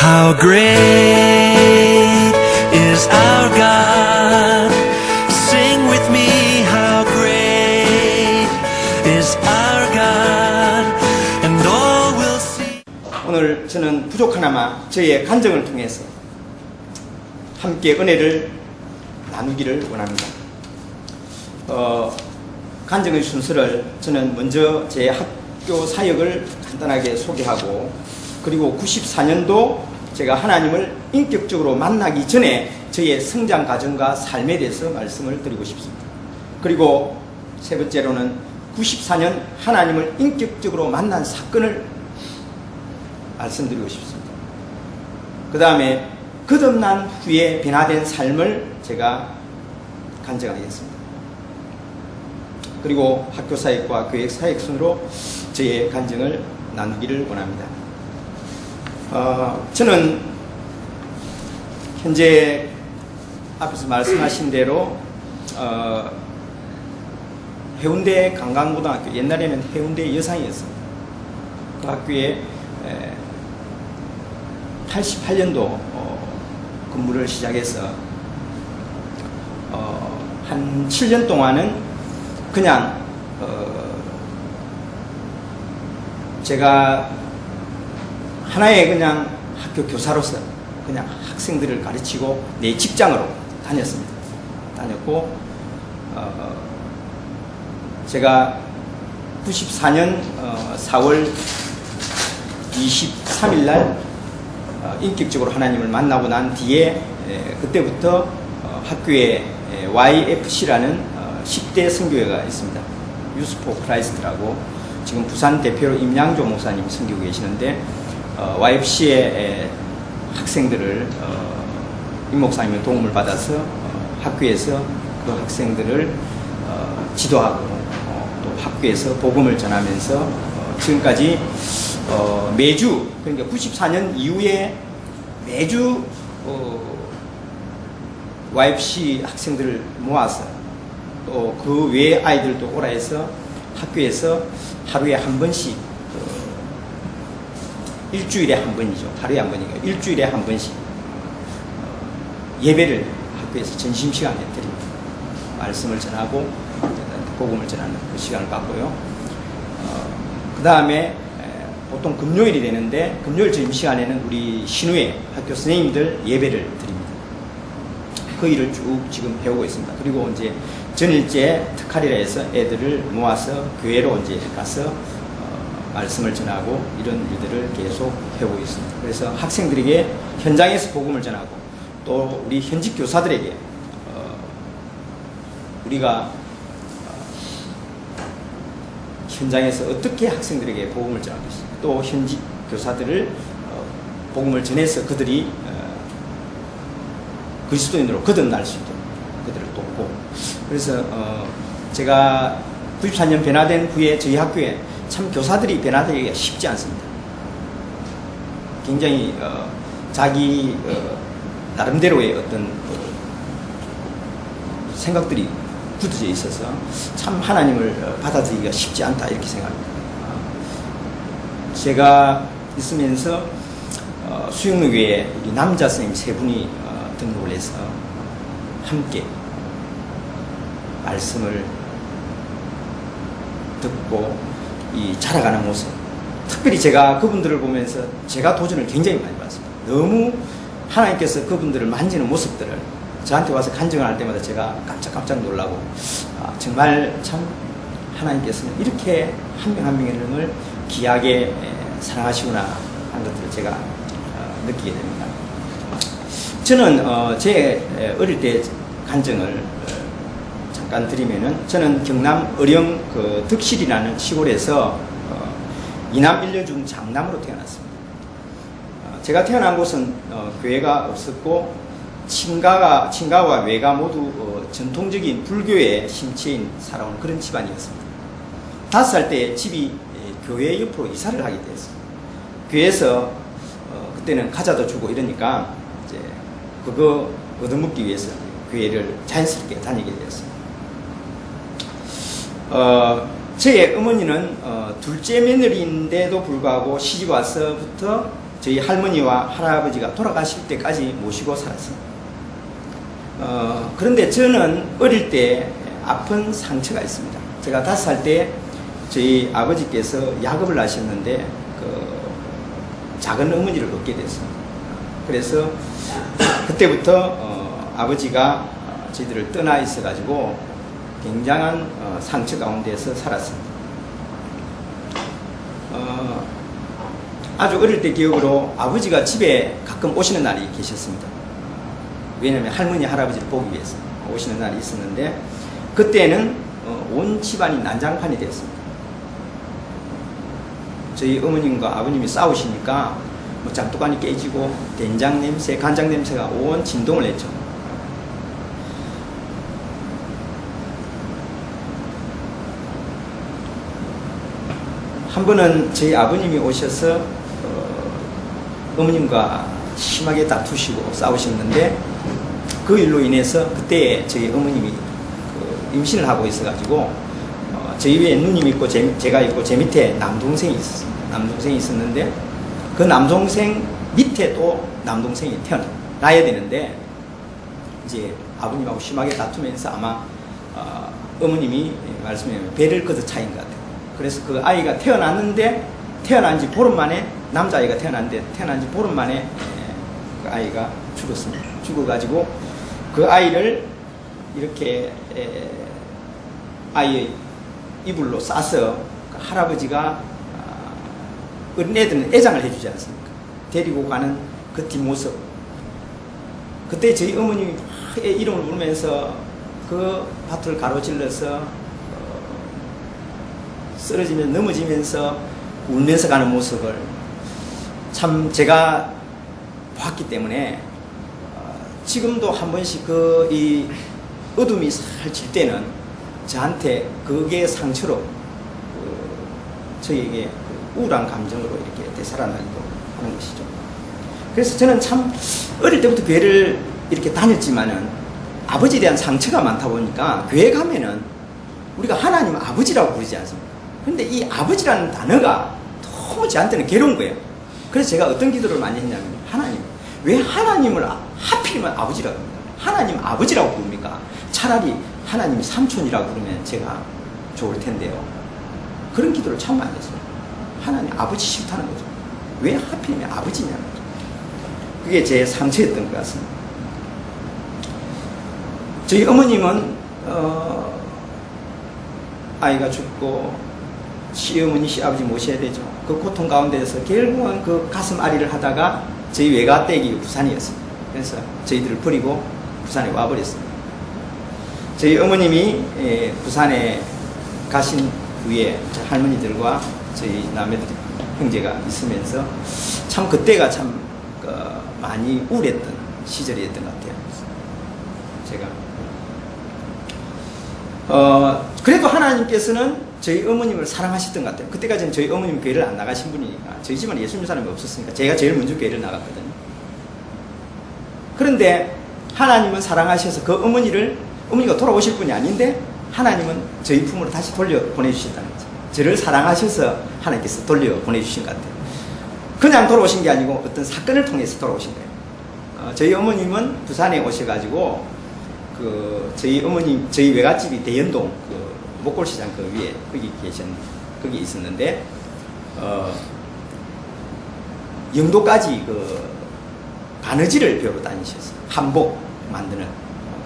How great is our God? Sing with me, how great is our God, and all will see. 오늘 저는 부족하나마 저의 간증을 통해서 함께 은혜를 나누기를 원합니다. 간증의 순서를 저는 먼저 제 학교 사역을 간단하게 소개하고, 그리고 94년도 제가 하나님을 인격적으로 만나기 전에 저의 성장 과정과 삶에 대해서 말씀을 드리고 싶습니다. 그리고 세 번째로는 94년 하나님을 인격적으로 만난 사건을 말씀드리고 싶습니다. 그 다음에 거듭난 후에 변화된 삶을 제가 간증하겠습니다. 그리고 학교 사역과 교회 사역 순으로 저의 간증을 나누기를 원합니다. 저는 현재 앞에서 말씀하신 대로 해운대 관광고등학교, 옛날에는 해운대 여상이었습니다. 그 학교에 88년도 근무를 시작해서 한 7년 동안은 그냥 제가 하나의 그냥 학교 교사로서 그냥 학생들을 가르치고 내 직장으로 다녔습니다. 다녔고 제가 94년 4월 23일 날 인격적으로 하나님을 만나고 난 뒤에 그때부터 학교에 YFC라는 10대 선교회가 있습니다. 유스 포 크라이스트라고 지금 부산 대표로 임양조 목사님 섬기고 계시는데, YFC의 학생들을 임 목사님의 도움을 받아서 학교에서 그 학생들을 지도하고 또 학교에서 복음을 전하면서 지금까지 매주, 그러니까 94년 이후에 매주 YFC 학생들을 모아서 또 그 외의 아이들도 오라 해서 학교에서 하루에 한 번씩, 일주일에 한 번이죠. 하루에 한 번이니까 일주일에 한 번씩 예배를 학교에서 점심시간에 드립니다. 말씀을 전하고 복음을 전하는 그 시간을 갖고요. 그 다음에 보통 금요일이 되는데, 금요일 점심시간에는 우리 신우회 학교 선생님들 예배를 드립니다. 그 일을 쭉 지금 배우고 있습니다. 그리고 이제 전일제 특활이라 해서 애들을 모아서 교회로 이제 가서 말씀을 전하고 이런 일들을 계속 해오고 있습니다. 그래서 학생들에게 현장에서 복음을 전하고, 또 우리 현직 교사들에게 우리가 현장에서 어떻게 학생들에게 복음을 전하고 있습니다. 또 현직 교사들을 복음을 전해서 그들이 그리스도인으로 거듭날 수 있도록 그들을 돕고, 그래서 제가 94년 변화된 후에 저희 학교에 참 교사들이 변화되기가 쉽지 않습니다. 굉장히 자기 나름대로의 어떤 생각들이 굳어져 있어서 참 하나님을 받아들이기가 쉽지 않다, 이렇게 생각합니다. 제가 있으면서 수영로교회에 우리 남자 선생님 세 분이 등록을 해서 함께 말씀을 듣고 이 자라가는 모습, 특별히 제가 그분들을 보면서 제가 도전을 굉장히 많이 받았습니다. 너무 하나님께서 그분들을 만지는 모습들을 저한테 와서 간증을 할 때마다 제가 깜짝 놀라고, 정말 참 하나님께서는 이렇게 한 명 한 명을 귀하게 사랑하시구나 하는 것들을 제가 느끼게 됩니다. 저는 제 어릴 때 간증을 잠깐 드리면은, 저는 경남 의령 그 덕실이라는 시골에서 이남 일녀중 장남으로 태어났습니다. 제가 태어난 곳은 교회가 없었고 친가와 외가 모두 전통적인 불교의 심취인 살아온 그런 집안이었습니다. 5살 때 집이 교회 옆으로 이사를 하게 되었습니다. 교회에서 그때는 과자도 주고 이러니까 이제 그거 얻어먹기 위해서 교회를 자연스럽게 다니게 되었습니다. 저의 어머니는 둘째 며느리인데도 불구하고 시집 와서부터 저희 할머니와 할아버지가 돌아가실 때까지 모시고 살았습니다. 그런데 저는 어릴 때 아픈 상처가 있습니다. 제가 5살 때 저희 아버지께서 야급을 하셨는데 작은 어머니를 얻게 됐습니다. 그래서 그때부터 아버지가 저희들을 떠나 있어가지고 굉장한 상처 가운데서 살았습니다. 아주 어릴 때 기억으로 아버지가 집에 가끔 오시는 날이 계셨습니다. 왜냐하면 할머니, 할아버지를 보기 위해서 오시는 날이 있었는데 그때는 온 집안이 난장판이 되었습니다. 저희 어머님과 아버님이 싸우시니까 뭐 장독간이 깨지고 된장 냄새, 간장 냄새가 온 진동을 했죠. 한 번은 저희 아버님이 오셔서 어머님과 심하게 다투시고 싸우셨는데 그 일로 인해서 그때 저희 어머님이 임신을 하고 있어가지고 저희 위에 누님 있고 제가 있고 제 밑에 남동생이 있었습니다. 남동생이 있었는데 그 남동생 밑에 또 남동생이 태어나야 되는데 이제 아버님하고 심하게 다투면서 아마 어머님이 말씀해 배를 걷어 차인 것 같아요. 그래서 그 아이가 태어났는데 태어난 지 보름 만에 남자아이가 태어났는데 태어난 지 보름 만에 그 아이가 죽었습니다. 죽어가지고 그 아이를 이렇게 아이의 이불로 싸서 그 할아버지가 어린애들은 애장을 해주지 않습니까? 데리고 가는 그 뒷모습. 그때 저희 어머님이 이름을 부르면서 그 밭을 가로질러서 쓰러지면서 넘어지면서 울면서 가는 모습을 참 제가 봤기 때문에 지금도 한 번씩 이 어둠이 살칠 때는 저한테 그게 상처로 저에게 우울한 감정으로 이렇게 되살아나기도 하는 것이죠. 그래서 저는 참 어릴 때부터 교회를 이렇게 다녔지만은 아버지에 대한 상처가 많다 보니까 교회 가면은 우리가 하나님 아버지라고 부르지 않습니까? 그런데 이 아버지라는 단어가 너무 저한테는 괴로운 거예요. 그래서 제가 어떤 기도를 많이 했냐면 하나님, 왜 하나님을 하필이면 아버지라고 합니까? 하나님 아버지라고 부릅니까? 차라리 하나님이 삼촌이라고 부르면 제가 좋을 텐데요. 그런 기도를 참 많이 했어요. 하나님 아버지 싫다는 거죠. 왜 하필이면 아버지냐는 거죠. 그게 제 상처였던 것 같습니다. 저희 어머님은 아이가 죽고 시어머니 시아버지 모셔야 되죠. 그 고통 가운데서 결국은 그 가슴 아리를 하다가 저희 외가댁이 부산이었습니다. 그래서 저희들을 버리고 부산에 와버렸습니다. 저희 어머님이 부산에 가신 후에 할머니들과 저희 남매들 형제가 있으면서 참 그때가 참 많이 우울했던 시절이었던 것 같아요. 제가 그래도 하나님께서는 저희 어머님을 사랑하셨던 것 같아요. 그때까지는 저희 어머님 교회를 안 나가신 분이니까 저희 집안에 예수 믿는 사람이 없었으니까 제가 제일 먼저 교회를 나갔거든요. 그런데 하나님은 사랑하셔서 그 어머니가 돌아오실 분이 아닌데 하나님은 저희 품으로 다시 돌려 보내주신다는 거죠. 저를 사랑하셔서 하나님께서 돌려 보내주신 것 같아요. 그냥 돌아오신 게 아니고 어떤 사건을 통해서 돌아오신 거예요. 저희 어머님은 부산에 오셔가지고 저희 외갓집이 대연동 목골시장 그 위에 거기 있었는데 영도까지 바느질을 배우러 다니셨어요. 한복 만드는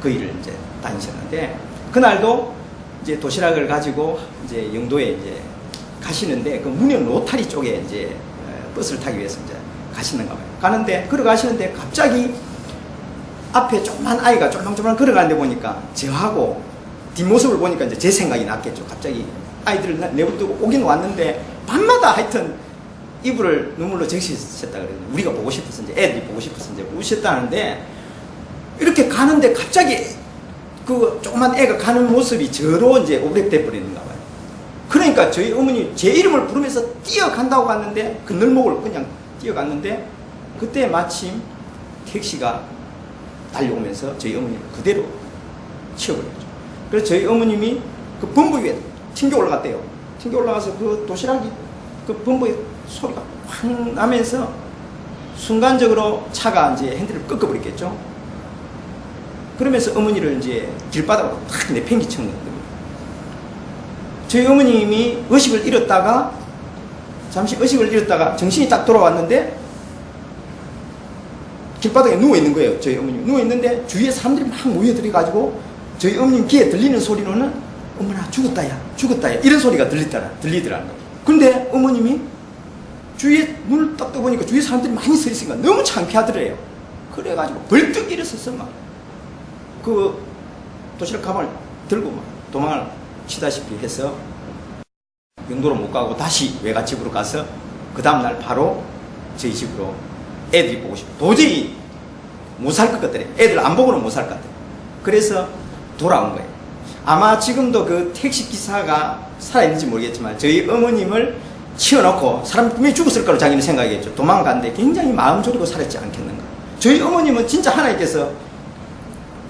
그 일을 이제 다니셨는데 그날도 이제 도시락을 가지고 이제 영도에 이제 가시는데 그 문현 로타리 쪽에 이제 버스를 타기 위해서 이제 가시는가 봐요. 가는데 걸어가시는데 갑자기 앞에 조그만 아이가 쫄랑쫄랑 걸어가는데 보니까 저하고 뒷모습을 보니까 이제 제 생각이 났겠죠. 갑자기 아이들을 내버려두고 오긴 왔는데 밤마다 하여튼 이불을 눈물로 적시셨다 그래요. 우리가 보고 싶어서 이제 애들이 보고 싶어서 이제 우셨다는데 이렇게 가는데 갑자기 그 조그만 애가 가는 모습이 저로 이제 오래돼 버리는가 봐요. 그러니까 저희 어머니 제 이름을 부르면서 뛰어간다고 갔는데 그늘목을 그냥 뛰어갔는데 그때 마침 택시가 달려오면서 저희 어머니를 그대로 치워버렸죠. 그래서 저희 어머님이 그 범부 위에 튕겨 올라갔대요. 튕겨 올라가서 그 도시락이 그 범부에 소리가 확 나면서 순간적으로 차가 이제 핸들을 꺾어버렸겠죠. 그러면서 어머니를 이제 길바닥으로 탁 내팽개친 겁니다. 저희 어머님이 의식을 잃었다가 잠시 의식을 잃었다가 정신이 딱 돌아왔는데 길바닥에 누워있는 거예요. 저희 어머님이 누워있는데 주위에 사람들이 막 모여들어가지고 저희 어머님 귀에 들리는 소리로는 어머나 죽었다야 죽었다야 이런 소리가 들리더라는 거예요. 근데 어머님이 주위에 눈을 딱 떠보니까 주위에 사람들이 많이 서 있으니까 너무 창피하더래요. 그래가지고 벌떡 일어서서 막 그 도시락 가방을 들고 막 도망을 치다시피 해서 영도로 못 가고 다시 외갓집으로 가서 그 다음날 바로 저희 집으로 애들이 보고 싶어 도저히 못 살 것 같더래. 애들 안 보고는 못 살 것 같더래. 그래서 돌아온 거예요. 아마 지금도 그 택시기사가 살아있는지 모르겠지만 저희 어머님을 치워놓고 사람 분명히 죽었을 거라고 자기는 생각했죠. 도망갔는데 굉장히 마음 졸이고 살았지 않겠는가. 저희 어머님은 진짜 하나님께서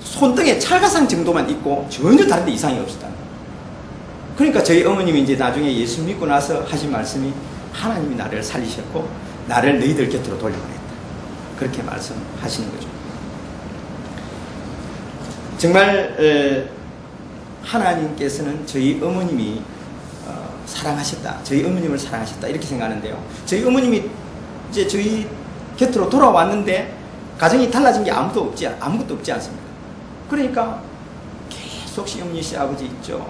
손등에 찰가상 정도만 있고 전혀 다른 데 이상이 없었다. 그러니까 저희 어머님이 이제 나중에 예수 믿고 나서 하신 말씀이 하나님이 나를 살리셨고 나를 너희들 곁으로 돌려보냈다. 그렇게 말씀하시는 거죠. 정말 하나님께서는 저희 어머님이 사랑하셨다. 저희 어머님을 사랑하셨다. 이렇게 생각하는데요. 저희 어머님이 이제 저희 곁으로 돌아왔는데 가정이 달라진 게 아무것도 없지 않습니까? 그러니까 계속 시어머니 시아버지 있죠.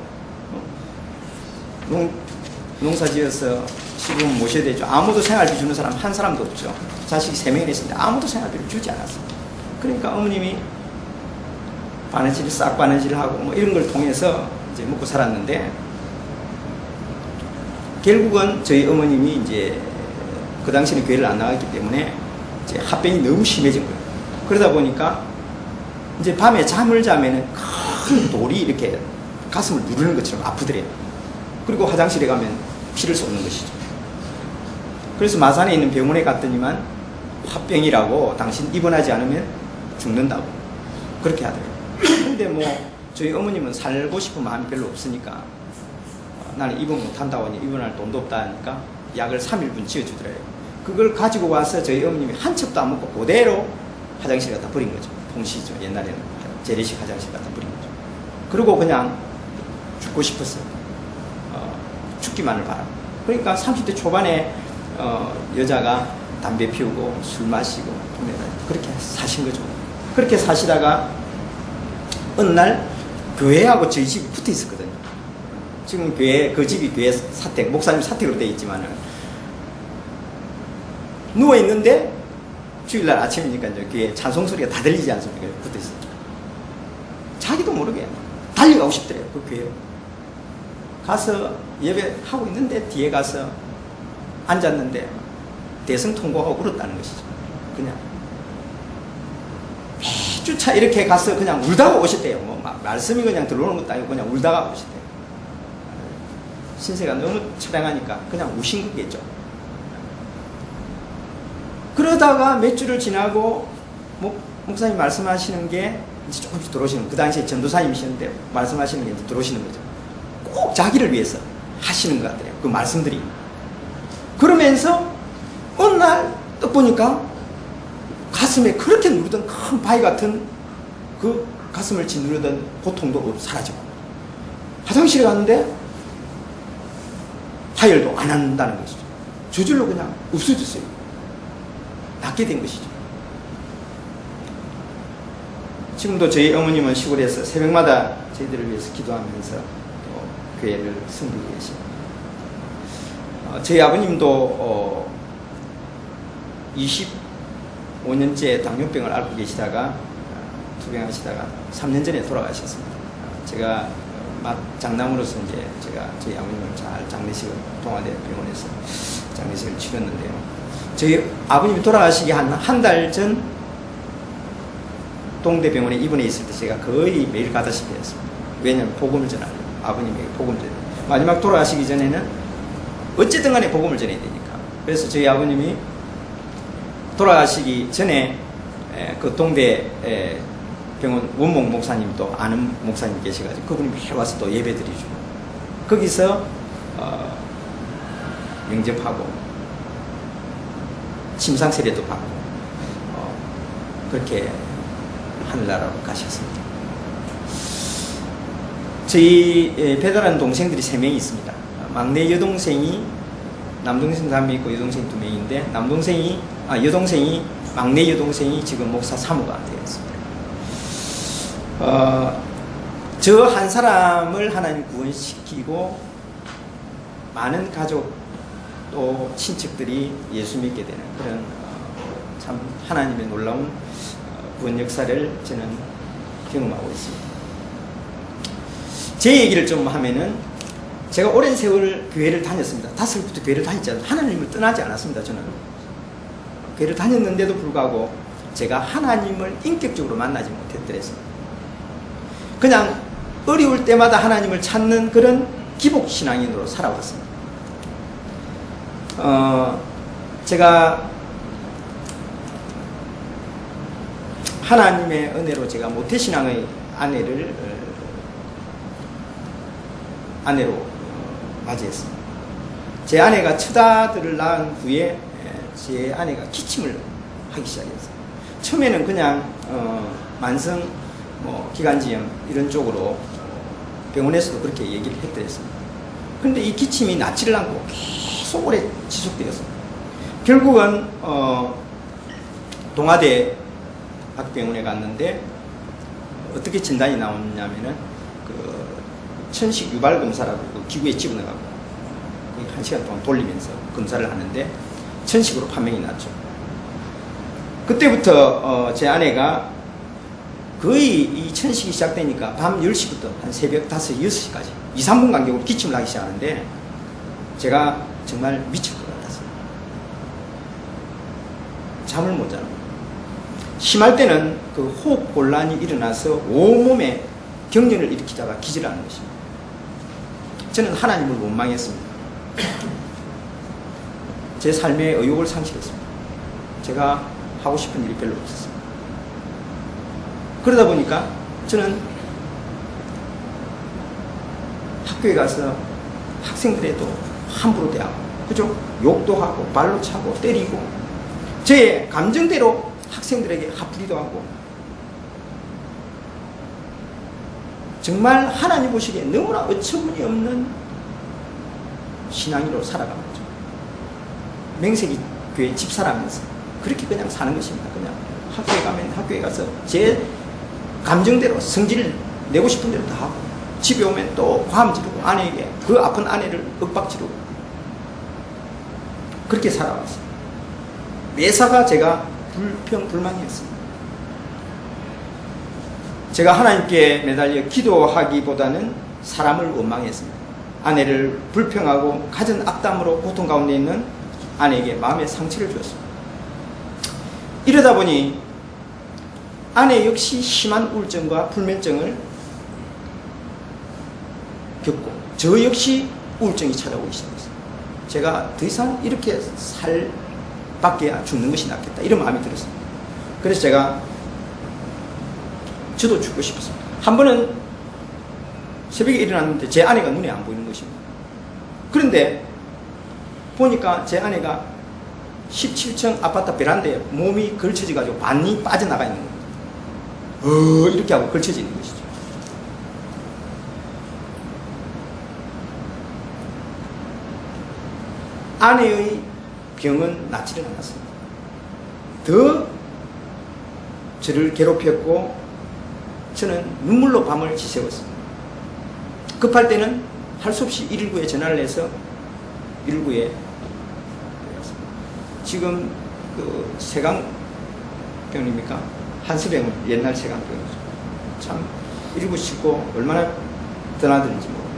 농사 지어서 시부모 모셔야 되죠. 아무도 생활비 주는 사람 한 사람도 없죠. 자식이 3명이 있었는데 아무도 생활비를 주지 않았어요. 그러니까 어머님이 바느질 싹 바느질을 하고 뭐 이런 걸 통해서 이제 먹고 살았는데 결국은 저희 어머님이 이제 그 당시에는 교회를 안 나갔기 때문에 이제 합병이 너무 심해진 거예요. 그러다 보니까 이제 밤에 잠을 자면은 큰 돌이 이렇게 가슴을 누르는 것처럼 아프더래요. 그리고 화장실에 가면 피를 쏟는 것이죠. 그래서 마산에 있는 병원에 갔더니만 화병이라고 당신 입원하지 않으면 죽는다고 그렇게 하더래요. 근데 뭐 저희 어머님은 살고 싶은 마음이 별로 없으니까 나는 입원 못한다고 하니 입원할 돈도 없다 하니까 약을 3일분 지어주더래요. 그걸 가지고 와서 저희 어머님이 한 첩도 안 먹고 그대로 화장실 갖다 버린 거죠. 통시죠. 옛날에는 재래식 화장실 갖다 버린 거죠. 그리고 그냥 죽고 싶었어요. 죽기만을 바라고. 그러니까 30대 초반에 여자가 담배 피우고 술 마시고 그렇게 사신 거죠. 그렇게 사시다가 어느 날 교회하고 저희 집이 붙어 있었거든요. 지금 그 집이 교회 사택, 목사님 사택으로 되어 있지만은 누워 있는데 주일날 아침이니까 이제 귀에 찬송 소리가 다 들리지 않습니까? 붙어 있어요. 자기도 모르게 달려가고 싶더래요. 그 교회로 가서 예배하고 있는데 뒤에 가서 앉았는데 대성 통곡하고 울었다는 것이죠. 그냥 매주차 이렇게 가서 그냥 울다가 오셨대요. 뭐 말씀이 그냥 들어오는 것도 아니고 그냥 울다가 오셨대요. 신세가 너무 처량하니까 그냥 우신 거겠죠. 그러다가 몇 주를 지나고 목사님 말씀하시는 게 이제 조금씩 들어오시는, 그 당시에 전도사님이셨는데 말씀하시는 게 이제 들어오시는 거죠. 꼭 자기를 위해서 하시는 것 같아요. 그 말씀들이. 그러면서 어느 날 딱 보니까 가슴에 그렇게 누르던 큰 바위 같은 그 가슴을 짓누르던 고통도 사라지고 화장실에 갔는데 파열도 안 한다는 것이죠. 저절로 그냥 없어졌어요. 낫게 된 것이죠. 지금도 저희 어머님은 시골에서 새벽마다 저희들을 위해서 기도하면서 또 교회를 섬기고 계십니다. 저희 아버님도 25년째 당뇨병을 앓고 계시다가 투병하시다가 3년 전에 돌아가셨습니다. 제가 장남으로서 이제 제가 저희 아버님을 잘 장례식을 동아대 병원에서 장례식을 치렀는데요. 저희 아버님이 돌아가시기 한 달 전 동대병원에 입원해 있을 때 제가 거의 매일 가다시피 했습니다. 왜냐하면 복음을 전하려고, 아버님에게 복음을 전해요. 마지막 돌아가시기 전에는 어쨌든 간에 복음을 전해야 되니까. 그래서 저희 아버님이 돌아가시기 전에 그 동대 병원 원목 목사님도 아는 목사님 계셔가지고 그분이 매일 와서 또 예배 드리죠. 거기서 영접하고 침상 세례도 받고 그렇게 하늘나라로 가셨습니다. 저희 배달한 동생들이 3명이 있습니다. 막내 여동생이, 남동생 3명 있고 여동생 2명인데, 여동생이, 막내 여동생이 지금 목사 사무가 되었습니다. 저 한 사람을 하나님 구원시키고 많은 가족 또 친척들이 예수 믿게 되는 그런 참 하나님의 놀라운 구원 역사를 저는 경험하고 있습니다. 제 얘기를 좀 하면은, 제가 오랜 세월 교회를 다녔습니다. 5살부터 교회를 다녔잖아요. 하나님을 떠나지 않았습니다. 저는 교회를 다녔는데도 불구하고 제가 하나님을 인격적으로 만나지 못했더랬습니다. 그냥 어려울 때마다 하나님을 찾는 그런 기복신앙인으로 살아왔습니다. 제가 하나님의 은혜로 제가 모태신앙의 아내로 맞이했습니다. 제 아내가 첫 아들을 낳은 후에 제 아내가 기침을 하기 시작했어요. 처음에는 그냥 만성 기관지염 이런 쪽으로 병원에서도 그렇게 얘기를 했더랬습니다. 그런데 이 기침이 낫지를 않고 계속 오래 지속되었습니다. 결국은 동아대 학병원에 갔는데 어떻게 진단이 나왔냐면은 천식 유발 검사라고 기구에 집어넣어가고 1시간 동안 돌리면서 검사를 하는데 천식으로 판명이 났죠. 그때부터 제 아내가 거의 이 천식이 시작되니까 밤 10시부터 한 새벽 5, 6시까지 2, 3분 간격으로 기침을 하기 시작하는데 제가 정말 미칠 것 같았어요. 잠을 못 자는 거예요. 심할 때는 그 호흡 곤란이 일어나서 온몸에 경련을 일으키다가 기절하는 것입니다. 저는 하나님을 원망했습니다. 제 삶의 의욕을 상실했습니다. 제가 하고 싶은 일이 별로 없었습니다. 그러다 보니까 저는 학교에 가서 학생들에도 함부로 대하고, 그죠? 욕도 하고, 발로 차고, 때리고, 제 감정대로 학생들에게 화풀이도 하고, 정말 하나님 보시기에 너무나 어처구니 없는 신앙인으로 살아간 거죠. 맹세기 교회 집사라면서 그렇게 그냥 사는 것입니다. 그냥 학교에 가면 학교에 가서 제 감정대로 성질을 내고 싶은 대로 다 하고, 집에 오면 또 과음 지르고, 아내에게 그 아픈 아내를 윽박 지르고, 그렇게 살아왔어요. 매사가 제가 불평불만이었습니다. 제가 하나님께 매달려 기도하기보다는 사람을 원망했습니다. 아내를 불평하고 갖은 악담으로 고통 가운데 있는 아내에게 마음의 상처를 주었습니다. 이러다 보니 아내 역시 심한 우울증과 불면증을 겪고 저 역시 우울증이 찾아오기 시작했어요. 제가 더 이상 이렇게 살 밖에 죽는 것이 낫겠다, 이런 마음이 들었습니다. 그래서 제가 저도 죽고 싶었습니다. 한 번은 새벽에 일어났는데 제 아내가 눈에 안 보이는 것입니다. 그런데 보니까 제 아내가 17층 아파트 베란다에 몸이 걸쳐져가지고 반이 빠져나가 있는 겁니다. 이렇게 하고 걸쳐져 있는 것이죠. 아내의 병은 낫지를 않았습니다. 더 저를 괴롭혔고 저는 눈물로 밤을 지새웠습니다. 급할 때는 할 수 없이 119에 전화를 해서 119에 지금 그 세강병입니까? 한스병은 옛날 세강병이죠. 참 119 싣고 얼마나 떠나드는지 모릅니다.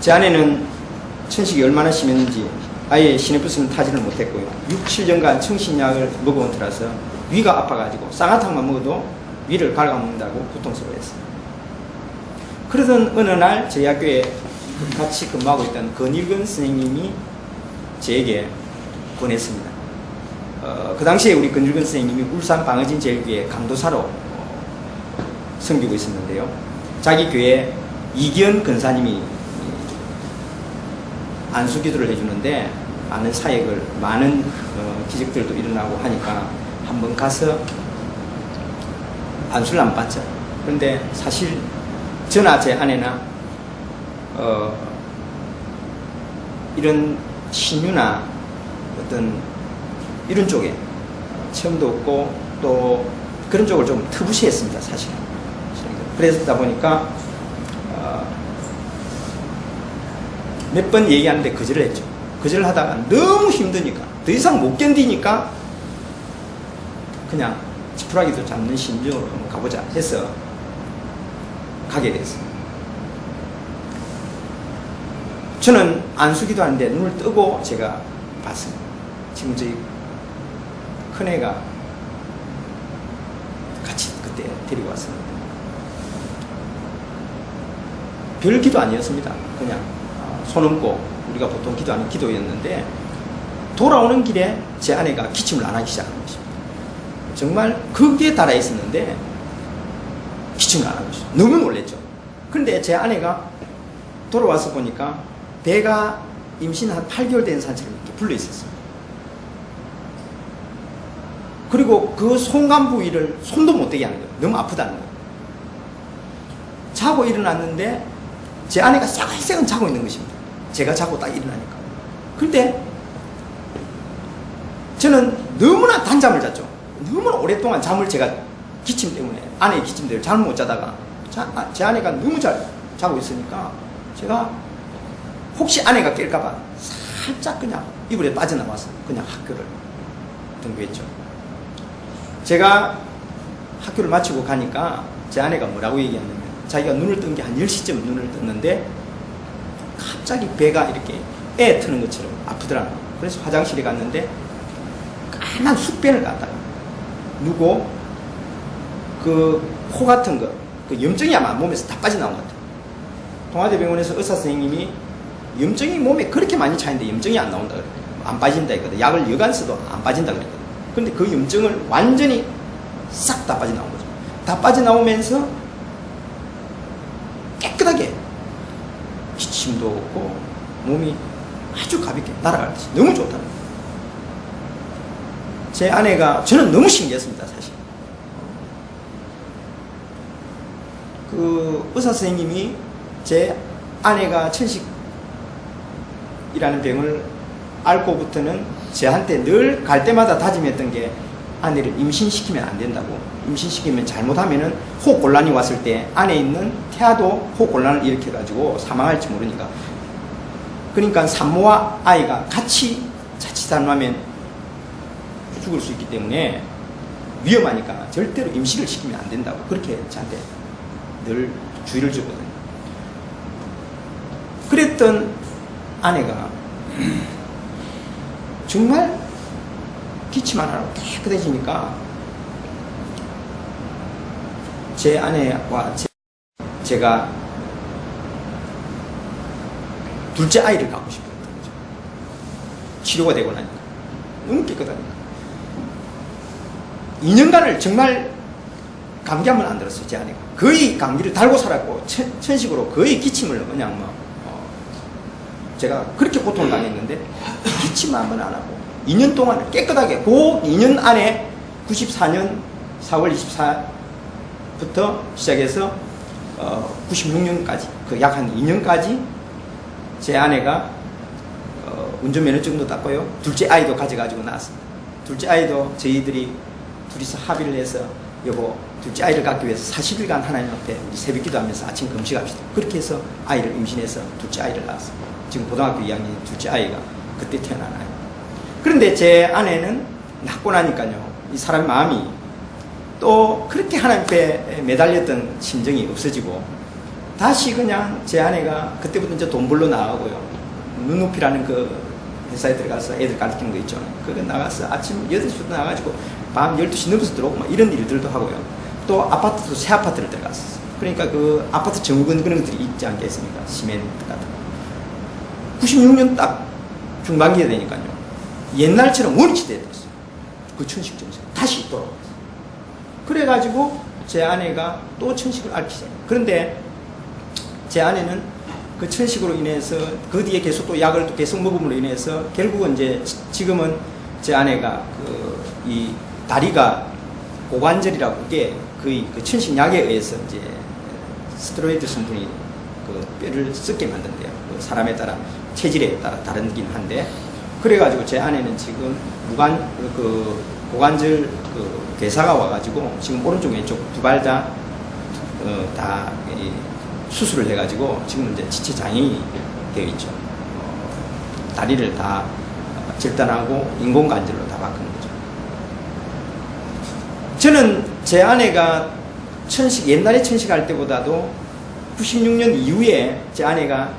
제 아내는 천식이 얼마나 심했는지 아예 시내버스는 타지를 못했고요. 6, 7년간 청신약을 먹어온 터라서 위가 아파가지고 쌍화탕만 먹어도 위를 갉아먹는다고 고통스러워했어요. 그러던 어느 날 저희 학교에 같이 근무하고 있던 건일근 선생님이 저에게 권했습니다. 그 당시에 우리 건일근 선생님이 울산 방어진 제일교회 강도사로 섬기고 있었는데요. 자기 교회 이기현 근사님이 안수기도를 해주는데 많은 사역을, 많은 기적들도 일어나고 하니까 한번 가서 안수를 안 받죠. 그런데 사실 저나 제 아내나 이런 신유나 어떤 이런 쪽에 체험도 없고 또 그런 쪽을 좀 터부시했습니다, 사실은. 그러다 보니까 몇 번 얘기하는데 거절을 했죠. 거절을 하다가 너무 힘드니까 더 이상 못 견디니까 그냥 지푸라기도 잡는 심정으로 한번 가보자 해서 가게 됐어요. 저는 안수기도 하는데 눈을 뜨고 제가 봤습니다. 지금 저희 큰애가 같이 그때 데리고 왔습니다. 별 기도 아니었습니다. 그냥 손 얹고 우리가 보통 기도하는 기도였는데 돌아오는 길에 제 아내가 기침을 안 하기 시작한 것입니다. 정말 거기에 달아 있었는데 기침을 안 하고 있어요. 너무 놀랬죠. 그런데 제 아내가 돌아와서 보니까 배가 임신 한 8개월 된 산처럼 이렇게 불러 있었어요. 그리고 그 손간 부위를 손도 못 대게 하는 거예요. 너무 아프다는 거예요. 자고 일어났는데 제 아내가 새근새근 자고 있는 것입니다. 제가 자고 딱 일어나니까. 그런데 저는 너무나 단잠을 잤죠. 너무나 오랫동안 잠을 제가 기침 때문에 아내의 기침 때문에 잠을 못 자다가 제 아내가 너무 잘 자고 있으니까 제가 혹시 아내가 깰까봐 살짝 그냥 이불에 빠져나와서 그냥 학교를 등교했죠. 제가 학교를 마치고 가니까 제 아내가 뭐라고 얘기했냐면 자기가 눈을 뜬 게 한 10시쯤 눈을 떴는데 갑자기 배가 이렇게 애 트는 것처럼 아프더라고요. 그래서 화장실에 갔는데 까만 쑥변을 갖다가 누고 그 코 같은 거, 그 염증이 아마 몸에서 다 빠져나온 것 같아요. 동아대병원에서 의사 선생님이 염증이 몸에 그렇게 많이 차있는데 염증이 안 나온다 그래요. 안 빠진다 했거든. 약을 여간 써도 안 빠진다 그랬거든. 근데 그 염증을 완전히 싹 다 빠져나온 거죠. 다 빠져나오면서 깨끗하게 기침도 없고 몸이 아주 가볍게 날아가듯이 너무 좋다는 거예요. 제 아내가, 저는 너무 신기했습니다, 사실. 그 의사 선생님이 제 아내가 천식이라는 병을 앓고부터는 저한테 늘 갈 때마다 다짐했던 게 아내를 임신시키면 안 된다고. 임신시키면 잘못하면은 호흡곤란이 왔을 때 안에 있는 태아도 호흡곤란을 일으켜가지고 사망할지 모르니까. 그러니까 산모와 아이가 같이 자칫 잘못하면 죽을 수 있기 때문에 위험하니까 절대로 임신을 시키면 안 된다고 그렇게 저한테 늘 주의를 주거든요. 그랬던 아내가 정말 기침 안 하고 깨끗해지니까 제 아내와 제가 둘째 아이를 갖고 싶었던 거죠. 치료가 되고 나니까 너무 깨끗하니까 2년간을 정말 감기 한 번 안 들었어요. 제 아내가 거의 감기를 달고 살았고 천식으로 거의 기침을 그냥 제가 그렇게 고통을 당했는데 기침 한 번 안 하고 2년 동안 깨끗하게 그 2년 안에 94년 4월 24일부터 시작해서 96년까지 그 약 한 2년까지 제 아내가 운전면허증도 땄고요. 둘째 아이도 가져가지고 나왔습니다. 둘째 아이도 저희들이 둘이서 합의를 해서 여보 둘째 아이를 갖기 위해서 40일간 하나님 앞에 우리 새벽기도 하면서 아침 금식합시다. 그렇게 해서 아이를 임신해서 둘째 아이를 낳았습니다. 지금 고등학교 2학년 둘째 아이가 그때 태어난 아이. 그런데 제 아내는 낳고 나니까요. 이 사람 마음이 또 그렇게 하나님께 매달렸던 심정이 없어지고 다시 그냥 제 아내가 그때부터 이제 돈 벌러 나가고요. 눈높이라는 그 회사에 들어가서 애들 가르치는 거 있죠. 그거 나가서 아침 8시부터 나가가지고 밤 12시 넘어서 들어오고 막 이런 일들도 하고요. 또 아파트도 새 아파트를 들어갔었어요. 그러니까 그 아파트 정근 그런 것들이 있지 않겠습니까? 시멘트 같은 거. 96년 딱 중반기에 되니까요. 옛날처럼 원위치 돼버렸어요. 그 천식 증세. 다시 돌아왔어요. 그래가지고 제 아내가 또 천식을 앓기 시작해요. 그런데 제 아내는 그 천식으로 인해서 그 뒤에 계속 또 약을 또 계속 먹음으로 인해서 결국은 이제 지금은 제 아내가 이 다리가 고관절이라고 그게 거의 그 천식약에 의해서 이제 스테로이드 성분이 그 뼈를 썩게 만든대요. 그 사람에 따라 체질에 따라 다르긴 한데 그래가지고 제 아내는 지금 고관절 괴사가 와가지고 지금 오른쪽 왼쪽 두 발 다 수술을 해가지고 지금 이제 지체 장애인이 되어 있죠. 다리를 다 절단하고 인공관절로 다 바꾸는 거죠. 저는 제 아내가 옛날에 천식할 때보다도 96년 이후에 제 아내가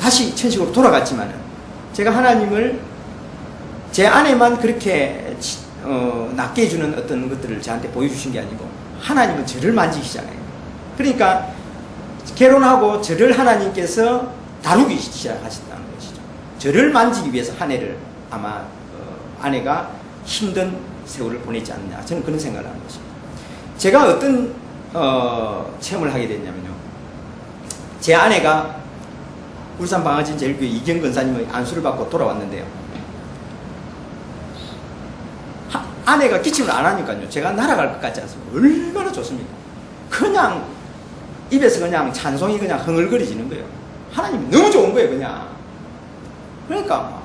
다시 천식으로 돌아갔지만은 제가 하나님을 제 아내만 그렇게 낫게 해주는 어떤 것들을 저한테 보여주신 게 아니고 하나님은 저를 만지기 시작해요. 그러니까 결혼하고 저를 하나님께서 다루기 시작하셨다는 것이죠. 저를 만지기 위해서 한 해를 아마 아내가 힘든 세월을 보내지 않느냐 저는 그런 생각을 하는 것입니다. 제가 어떤 체험을 하게 됐냐면요. 제 아내가 울산 방아진 제일교회 이경 권사님의 안수를 받고 돌아왔는데요. 아내가 기침을 안 하니까요. 제가 날아갈 것 같지 않습니까? 얼마나 좋습니까? 그냥 입에서 그냥 찬송이 그냥 흥얼거리지는 거예요. 하나님이 너무 좋은 거예요, 그냥. 그러니까 막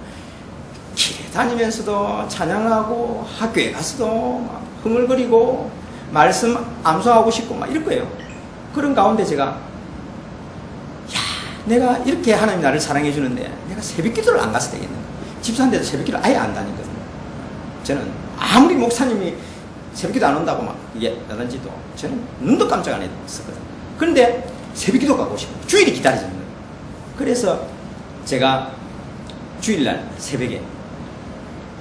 길에 다니면서도 찬양하고 학교에 가서도 막 흥얼거리고 말씀 암송하고 싶고 막 이럴 거예요. 그런 가운데 제가 내가 이렇게 하나님 나를 사랑해 주는데 내가 새벽 기도를 안 가서 되겠는가? 집사인데도 새벽 기도를 아예 안 다니거든요. 저는 아무리 목사님이 새벽 기도 안 온다고 막 얘기하던지도 저는 눈도 깜짝 안 했었거든요. 그런데 새벽 기도 가고 싶고 주일이 기다리는 거예요. 그래서 제가 주일날 새벽에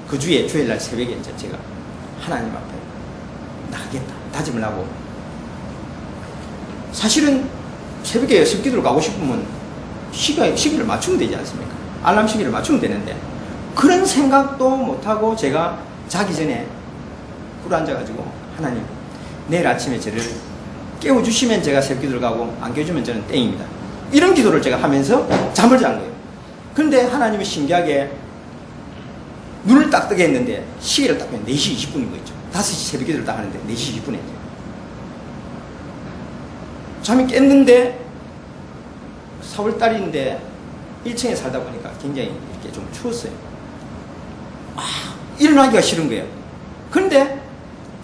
그 주에 주일날 새벽에 이제 제가 하나님 앞에 나가겠다 다짐을 하고 사실은 새벽에 새벽 기도를 가고 싶으면 시기를 맞추면 되지 않습니까? 알람 시기를 맞추면 되는데 그런 생각도 못하고 제가 자기 전에 꿇어앉아가지고 하나님 내일 아침에 저를 깨워주시면 제가 새벽 기도를 가고 안 깨워주면 저는 땡입니다. 이런 기도를 제가 하면서 잠을 잔 거예요. 그런데 하나님은 신기하게 눈을 딱 뜨게 했는데 시계를 딱 보면 4시 20분인 거 있죠. 5시 새벽 기도를 딱 하는데 4시 20분에 잠이 깼는데 4월달인데 1층에 살다 보니까 굉장히 이렇게 좀 추웠어요. 일어나기가 싫은 거예요. 그런데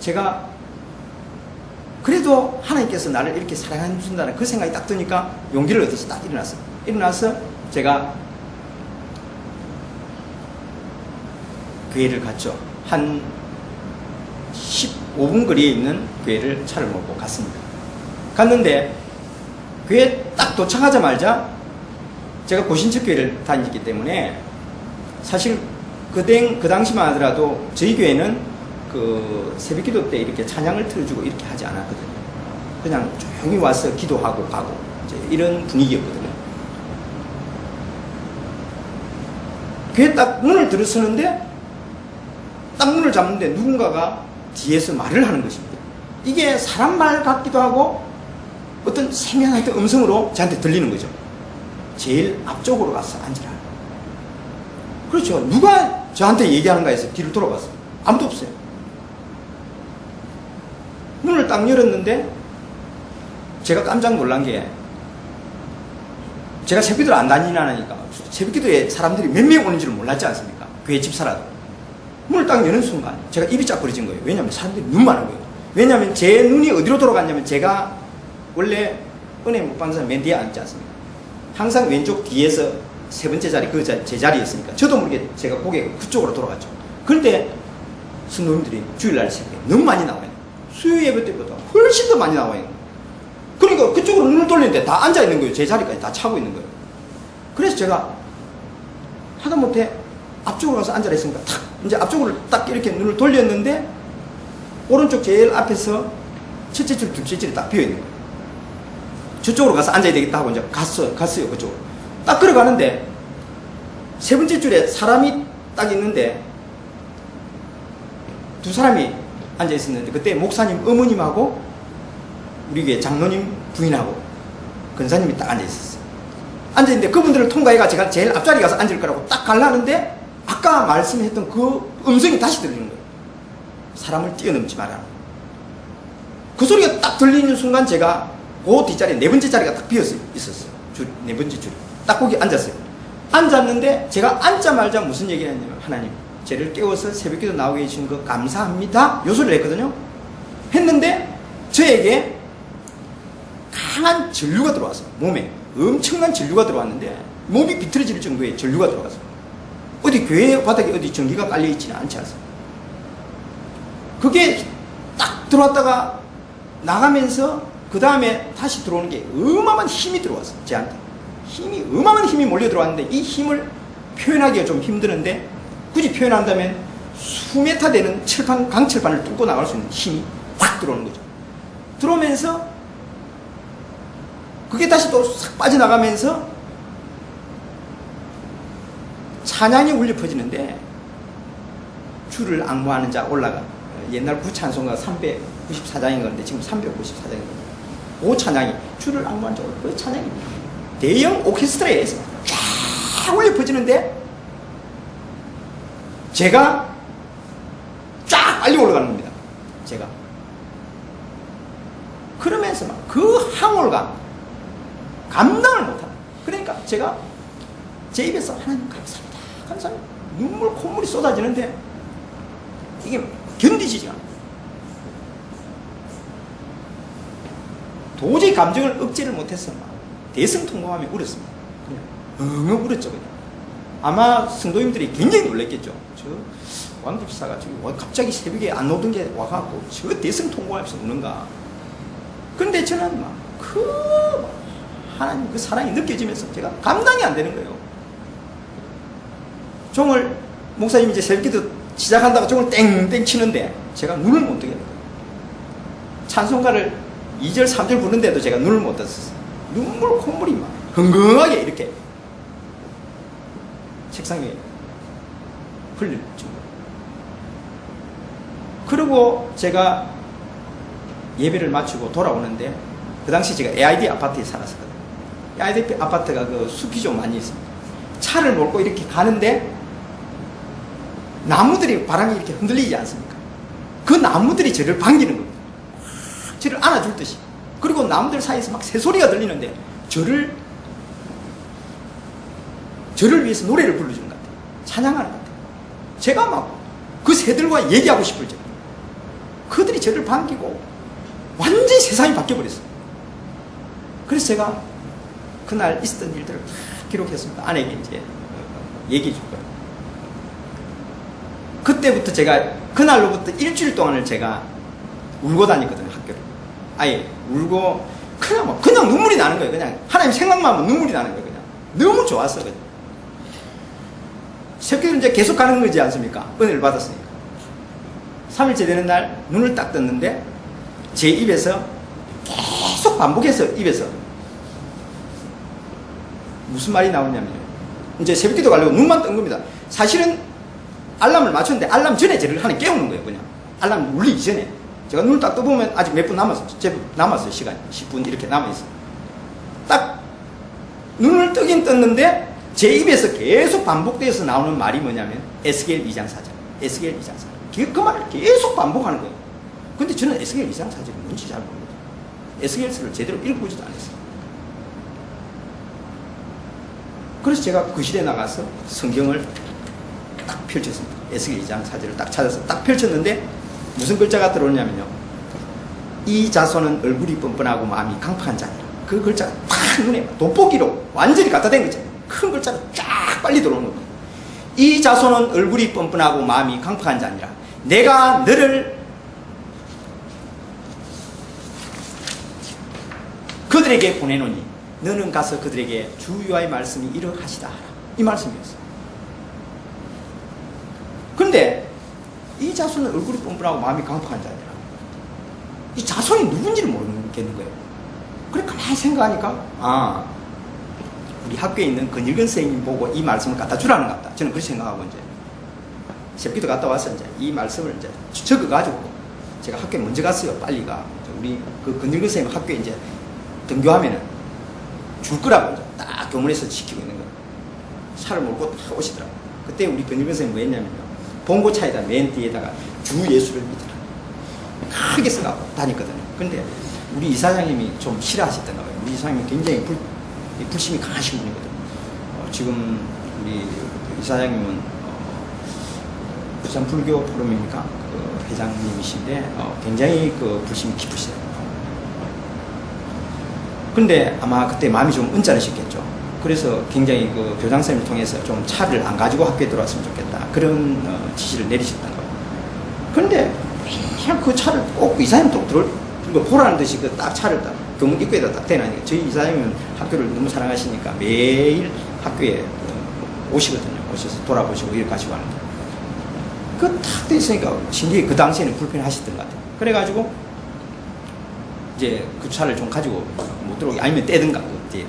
제가 그래도 하나님께서 나를 이렇게 사랑해 준다는 그 생각이 딱 드니까 용기를 얻어서 딱 일어났어요. 일어나서 제가 교회를 갔죠. 한 15분 거리에 있는 교회를 차를 몰고 갔습니다. 갔는데 교회에 딱 도착하자마자 제가 고신척 교회를 다녔기 때문에 사실 그 당시만 하더라도 저희 교회는 그 새벽 기도 때 이렇게 찬양을 틀어주고 이렇게 하지 않았거든요. 그냥 조용히 와서 기도하고 가고 이제 이런 분위기였거든요. 교회 딱 문을 들어서는데 딱 문을 잡는데 누군가가 뒤에서 말을 하는 것입니다. 이게 사람 말 같기도 하고 어떤 생명한 음성으로 저한테 들리는 거죠. 제일 앞쪽으로 가서 앉으라. 그렇죠. 누가 저한테 얘기하는가 해서 뒤를 돌아봤어요. 아무도 없어요. 문을 딱 열었는데 제가 깜짝 놀란 게 제가 새벽기도를 안 다니나니까 새벽기도에 사람들이 몇 명 오는지를 몰랐지 않습니까? 교회 집사라도. 문을 딱 여는 순간 제가 입이 쫙 벌어진 거예요. 왜냐하면 사람들이 너무 많은 거예요. 왜냐하면 제 눈이 어디로 돌아갔냐면 제가 원래 은혜 못 받는 사람 맨 뒤에 앉지 않습니까? 항상 왼쪽 뒤에서 세 번째 자리 제 자리였으니까 저도 모르게 제가 고개가 그쪽으로 돌아갔죠. 그런데 성도님들이 주일날 새벽에 너무 많이 나와요. 수요 예배 때보다 훨씬 더 많이 나와요. 그러니까 그쪽으로 눈을 돌리는데 다 앉아 있는 거예요. 제 자리까지 다 차고 있는 거예요. 그래서 제가 하다못해 앞쪽으로 가서 앉아 있으니까 탁 이제 앞쪽으로 딱 이렇게 눈을 돌렸는데 오른쪽 제일 앞에서 첫째 줄, 둘째 줄이 딱 비어 있는 거예요. 저쪽으로 가서 앉아야 되겠다 하고 이제 갔어요. 그쪽으로. 딱 걸어가는데 세 번째 줄에 사람이 딱 있는데 두 사람이 앉아 있었는데 그때 목사님 어머님하고 우리 교회 장로님 부인하고 권사님이 딱 앉아 있었어요. 앉아 있는데 그분들을 통과해가 제가 제일 앞자리 가서 앉을 거라고 딱 가려는데 아까 아까 말씀했던 그 음성이 다시 들리는 거예요. 사람을 뛰어넘지 마라. 그 소리가 딱 들리는 순간 제가 그 뒷자리에 네 번째 자리가 딱 비어 있었어요. 네 번째 줄이. 딱 거기 앉았어요. 앉았는데 제가 앉자마자 무슨 얘기를 했냐면, 하나님, 저를 깨워서 새벽기도 나오게 해주신 거 감사합니다. 요 소리를 했거든요. 했는데 저에게 강한 전류가 들어왔어요. 몸에 엄청난 전류가 들어왔는데 몸이 비틀어질 정도의 전류가 들어왔어요. 어디 교회 바닥에 어디 전기가 깔려있지는 않지 않습니까? 그게 딱 들어왔다가 나가면서 그 다음에 다시 들어오는 게 어마어마한 힘이 들어왔어요. 저한테 어마어마한 힘이 몰려 들어왔는데, 이 힘을 표현하기가 좀 힘드는데, 굳이 표현한다면 수메타 되는 강철판을 뚫고 나갈 수 있는 힘이 확 들어오는 거죠. 들어오면서 그게 다시 또 싹 빠져나가면서 찬양이 울려 퍼지는데, 주를 앙모하는 자 올라가. 옛날 구찬송가 394장인 건데 지금 394장인 건데, 그 찬양이 주를 앙모하는 자 올라가. 그 찬양이 대형 오케스트라에서 쫙 울려 퍼지는데 제가 쫙 빨리 올라가는 겁니다. 제가 그러면서 막 그 항울감 감당을 못하는. 그러니까 제가 제 입에서 하나님 감사합니다, 감사합니다, 눈물 콧물이 쏟아지는데 이게 견디지가 않아요. 도저히 감정을 억제를 못해서 막 대성통곡하며 울었습니다. 그냥 엉엉 울었죠. 그냥. 아마 성도님들이 굉장히 놀랐겠죠. 저 왕집사가 저기 갑자기 새벽에 안 오던 게 와갖고 저 대성통곡하면서 우는가. 그런데 저는 막 하나님 그 사랑이 느껴지면서 제가 감당이 안 되는 거예요. 종을 목사님이 이제 새벽기도 시작한다고 종을 땡땡 치는데 제가 눈을 못 뜨게 했어요. 찬송가를 2절 3절 부르는데도 제가 눈을 못 떴었어요. 눈물 콧물이 막 흥건하게 이렇게 책상 위에 흘릴 정도. 그리고 제가 예배를 마치고 돌아오는데, 그 당시 제가 AID 아파트에 살았었거든요. AID 아파트가 그 숲이 좀 많이 있습니다. 차를 몰고 이렇게 가는데 나무들이 바람이 이렇게 흔들리지 않습니까? 그 나무들이 저를 반기는 겁니다. 저를 안아줄 듯이. 그리고 나무들 사이에서 막 새소리가 들리는데 저를 위해서 노래를 불러주는 것 같아요. 찬양하는 것 같아요. 제가 막 그 새들과 얘기하고 싶을 정도. 그들이 저를 반기고 완전히 세상이 바뀌어버렸어요. 그래서 제가 그날 있었던 일들을 다 기록했습니다. 아내에게 이제 얘기해 줄 거예요. 그때부터 제가 그날로부터 일주일 동안을 제가 울고 다녔거든요, 학교를. 아예 울고 그냥 눈물이 나는 거예요. 그냥 하나님 생각만 하면 눈물이 나는 거예요. 그냥 너무 좋았어. 그냥. 새벽에 이제 계속 가는 거지 않습니까? 은혜를 받았으니까. 3일째 되는 날 눈을 딱 떴는데 제 입에서 계속 반복해서 입에서 무슨 말이 나오냐면요. 이제 새벽기도 가려고 눈만 뜬 겁니다. 사실은 알람을 맞췄는데 알람 전에 저를 하나 깨우는 거예요. 그냥 알람 울리기 전에. 제가 눈을 딱 떠보면 아직 몇 분 남았어요. 제법 남았어요. 시간이 10분 이렇게 남아있어요. 딱 눈을 뜨긴 떴는데 제 입에서 계속 반복돼서 나오는 말이 뭐냐면 에스겔 2장 4절, 에스겔 2장 4절. 그 말을 계속 반복하는 거예요. 근데 저는 에스겔 2장 4절이 뭔지 잘 모릅니다. 에스겔서를 제대로 읽어보지도 않았어요. 그래서 제가 그 시대에 나가서 성경을 딱 펼쳤습니다. 에스겔 2장 4절을 딱 찾아서 딱 펼쳤는데 무슨 글자가 들어오냐면요. 이 자손은 얼굴이 뻔뻔하고 마음이 강팍한 자니라. 그 글자가 딱 눈에 돋보기로 완전히 갖다 댄 거죠. 큰 글자로 쫙 빨리 들어오는 거예요. 이 자손은 얼굴이 뻔뻔하고 마음이 강팍한 자니라. 내가 너를 그들에게 보내노니 너는 가서 그들에게 주 여호와의 말씀이 이러하시다 하라. 이 말씀이었어요. 근데 이 자손은 얼굴이 뻔뻔하고 마음이 강팍한 자니라. 이 자손이 누군지를 모르겠는 거예요. 그래 가만히 생각하니까 우리 학교에 있는 권일근 선생님 보고 이 말씀을 갖다 주라는 것 같다. 저는 그렇게 생각하고 이제 새벽기도 갔다 와서 이제 이 말씀을 이제 적어가지고 제가 학교에 먼저 갔어요. 빨리 가. 우리 그 권일근 선생님 학교에 이제 등교하면은 줄 거라고 이제 딱 교문에서 지키고 있는 거예요. 차를 몰고 딱 오시더라고요. 그때 우리 근일근 선생님 뭐 했냐면요. 봉고차에다 맨 뒤에다가 주 예수를 믿으라. 크게 써갖고 다녔거든요. 근데 우리 이사장님이 좀 싫어하셨던 거예요. 우리 이사장님이 굉장히 불심이 강하신 분이거든요. 지금 우리 이사장님은 부산 불교 포럼입니까? 그 회장님이신데 굉장히 그 불심이 깊으세요. 근데 아마 그때 마음이 좀 언짢으셨겠죠. 그래서 굉장히 그 교장선생님을 통해서 좀 차를 안 가지고 학교에 들어왔으면 좋겠다. 그런 지시를 내리셨던 거예요. 근데 그냥 그 차를 꼭 이사장님 또 들고 보라는 듯이 그 딱 차를 딱 교문 입구에다 딱 대놔요. 저희 이사장님은 학교를 너무 사랑하시니까 매일 학교에 오시거든요. 오셔서 돌아보시고 이렇게 가시고 하는데. 그 탁 돼 있으니까 신기히 그 당시에는 불편하셨던 것 같아요. 그래가지고 이제 그 차를 좀 가지고 못 들어오게 아니면 떼든가 그 뒤에.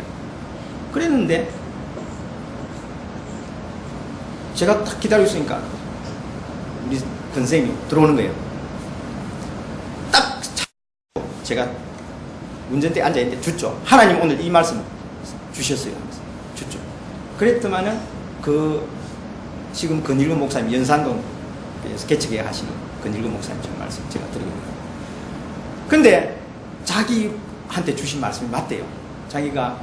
그랬는데 제가 딱 기다리고 있으니까 우리 선생님이 들어오는 거예요. 딱 제가 운전대에 앉아있는데 주죠. 하나님 오늘 이 말씀 주셨어요. 주죠. 그랬더만은 그 지금 근일근 목사님 연산동에서 개척에 하시는 근일근 목사님 저 말씀 제가 드리거든요. 근데 자기한테 주신 말씀이 맞대요. 자기가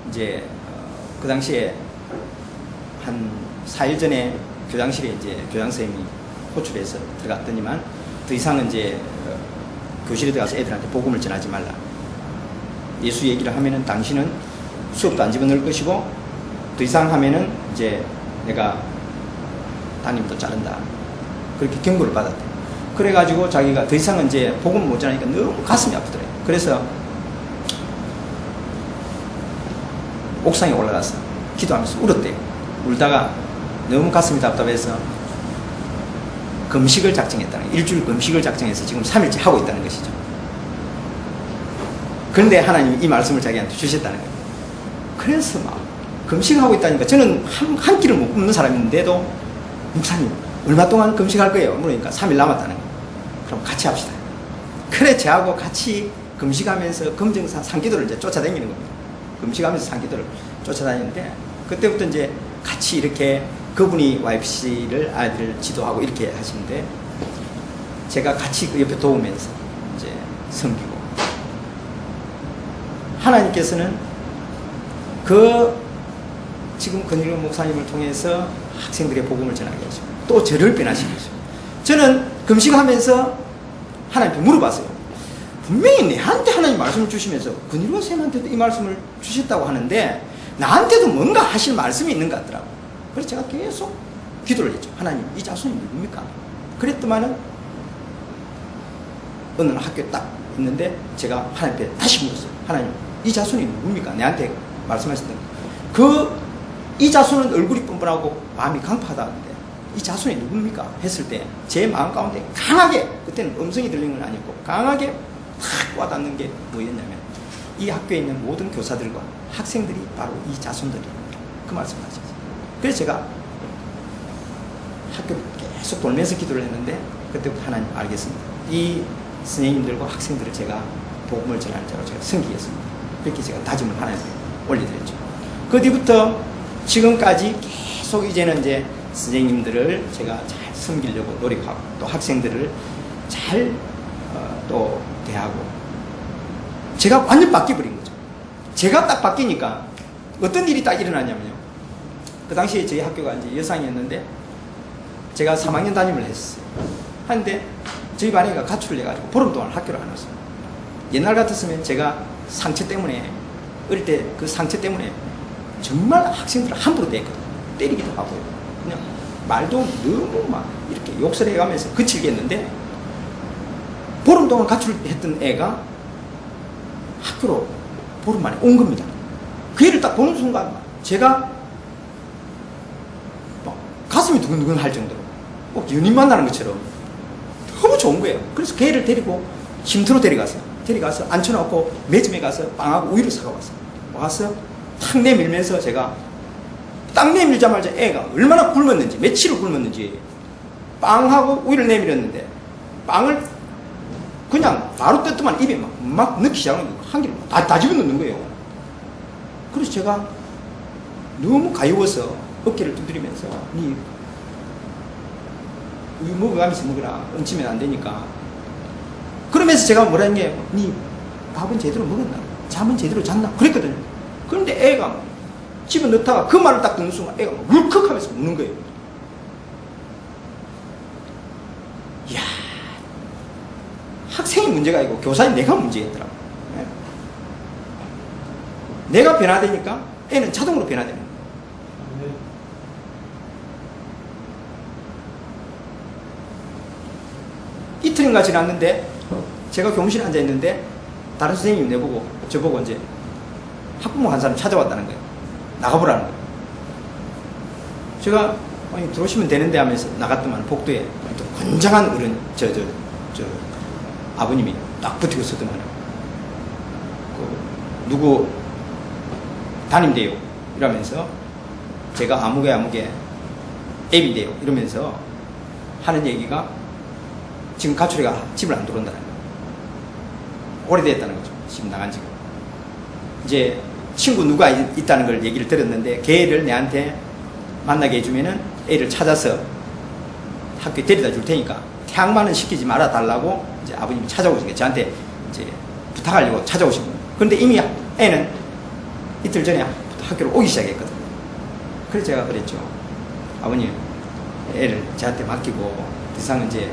이제 그 당시에 한 4일 전에 교장실에 이제 교장선생님이 호출해서 들어갔더니만 더 이상은 이제 교실에 들어가서 애들한테 복음을 전하지 말라. 예수 얘기를 하면은 당신은 수업도 안 집어넣을 것이고 더 이상 하면은 이제 내가 담임도 자른다. 그렇게 경고를 받았대. 그래가지고 자기가 더 이상은 이제 복음을 못 전하니까 너무 가슴이 아프더래요. 그래서 옥상에 올라가서 기도하면서 울었대요. 울다가 너무 가슴이 답답해서 금식을 작정했다는 거예요. 일주일 금식을 작정해서 지금 3일째 하고 있다는 것이죠. 그런데 하나님이 이 말씀을 자기한테 주셨다는 거예요. 그래서 막 금식하고 있다니까 저는 한 끼를 못 굶는 사람인데도 목사님 얼마 동안 금식할 거예요? 물으니까 3일 남았다는 거예요. 그럼 같이 합시다. 그래 저하고 같이 금식하면서 검정산 산기도를 이제 쫓아다니는 겁니다. 금식하면서 산기도를 쫓아다니는데 그때부터 이제 같이 이렇게 그분이 YFC를 아이들을 지도하고 이렇게 하시는데 제가 같이 그 옆에 도우면서 이제 섬기고 하나님께서는 그 지금 근일근 목사님을 통해서 학생들의 복음을 전하게 하시고 또 저를 변화시키고 저는 금식하면서 하나님께 물어봤어요. 분명히 내한테 하나님 말씀을 주시면서 근일근 선생님한테도 이 말씀을 주셨다고 하는데 나한테도 뭔가 하실 말씀이 있는 것 같더라고요. 그래서 제가 계속 기도를 했죠. 하나님 이 자손이 누굽니까? 그랬더만은 어느 날 학교에 딱 있는데 제가 하나님께 다시 물었어요. 하나님 이 자손이 누굽니까? 내한테 말씀하셨던 그 이 자손은 얼굴이 뻔뻔하고 마음이 강팍하다는데 이 자손이 누굽니까? 했을 때 제 마음 가운데 강하게 그때는 음성이 들리는 건 아니었고 강하게 탁 와닿는 게 뭐였냐면 이 학교에 있는 모든 교사들과 학생들이 바로 이 자손들이에요. 그 말씀을 하셨어요. 그래서 제가 학교를 계속 돌면서 기도를 했는데 그때부터 하나님 알겠습니다. 이 선생님들과 학생들을 제가 복음을 전하는 자로 제가 섬기겠습니다. 이렇게 제가 다짐을 하나님께 올려드렸죠. 그 뒤부터 지금까지 계속 이제는 이제 선생님들을 제가 잘 섬기려고 노력하고 또 학생들을 잘 또 대하고 제가 완전 바뀌어버린 거죠. 제가 딱 바뀌니까 어떤 일이 딱 일어나냐면요. 그 당시에 저희 학교가 이제 여상이었는데 제가 3학년 담임을 했어요. 하는데 저희 반에가 가출을 해가지고 보름 동안 학교를 안 왔어요. 옛날 같았으면 제가 상처 때문에 어릴 때 그 상처 때문에 정말 학생들을 함부로 때리기도 하고 그냥 말도 너무 막 이렇게 욕설 해가면서 그치겠는데 보름 동안 가출했던 애가 학교로 보름 만에 온 겁니다. 그 애를 딱 보는 순간 제가 막 가슴이 두근두근 할 정도로 꼭 연인 만나는 것처럼 너무 좋은 거예요. 그래서 그 애를 데리고 쉼터로 데려가서 앉혀놓고 매점에 가서 빵하고 우유를 사가왔어요. 와서 탁 내밀면서 제가 딱 내밀자마자 애가 얼마나 굶었는지 며칠을 굶었는지 빵하고 우유를 내밀었는데 빵을 그냥 바로 뜯더만 입에 막 넣기 시작하는 거예요. 한 개를 다 집어넣는 거예요. 그래서 제가 너무 가여워서 어깨를 두드리면서 니 우유 먹어가면서 먹으라. 엉치면 안 되니까. 그러면서 제가 뭐라 했냐, 니 밥은 제대로 먹었나? 잠은 제대로 잤나? 그랬거든요. 그런데 애가 집에 넣다가 그 말을 딱 듣는 순간 애가 울컥 하면서 우는 거예요. 이야, 학생이 문제가 아니고 교사인 내가 문제였더라고. 네. 내가 변화되니까 애는 자동으로 변화되는 거예요. 이틀인가 지났는데 제가 교무실에 앉아있는데 다른 선생님이 내보고 저보고 이제 학부모 한 사람 찾아왔다는 거예요. 나가보라는 거예요. 제가 아니 들어오시면 되는데 하면서 나갔더만 복도에 또 건장한 어른 저 아버님이 딱 붙이고 서더만 누구 담임돼요 이러면서 제가 아무개 애비돼요 이러면서 하는 얘기가 지금 가출이가 집을 안 들어온다는 거예요. 오래됐다는 거죠. 지금 나간 지가. 이제 친구 누가 있다는 걸 얘기를 들었는데 걔를 내한테 만나게 해주면은 애를 찾아서 학교에 데려다 줄 테니까 태양만은 시키지 말아 달라고 이제 아버님이 찾아오신 거예요. 저한테 이제 부탁하려고 찾아오신 거예요. 그런데 이미 애는 이틀 전에 학교를 오기 시작했거든요. 그래서 제가 그랬죠. 아버님, 애를 저한테 맡기고 그 이상 이제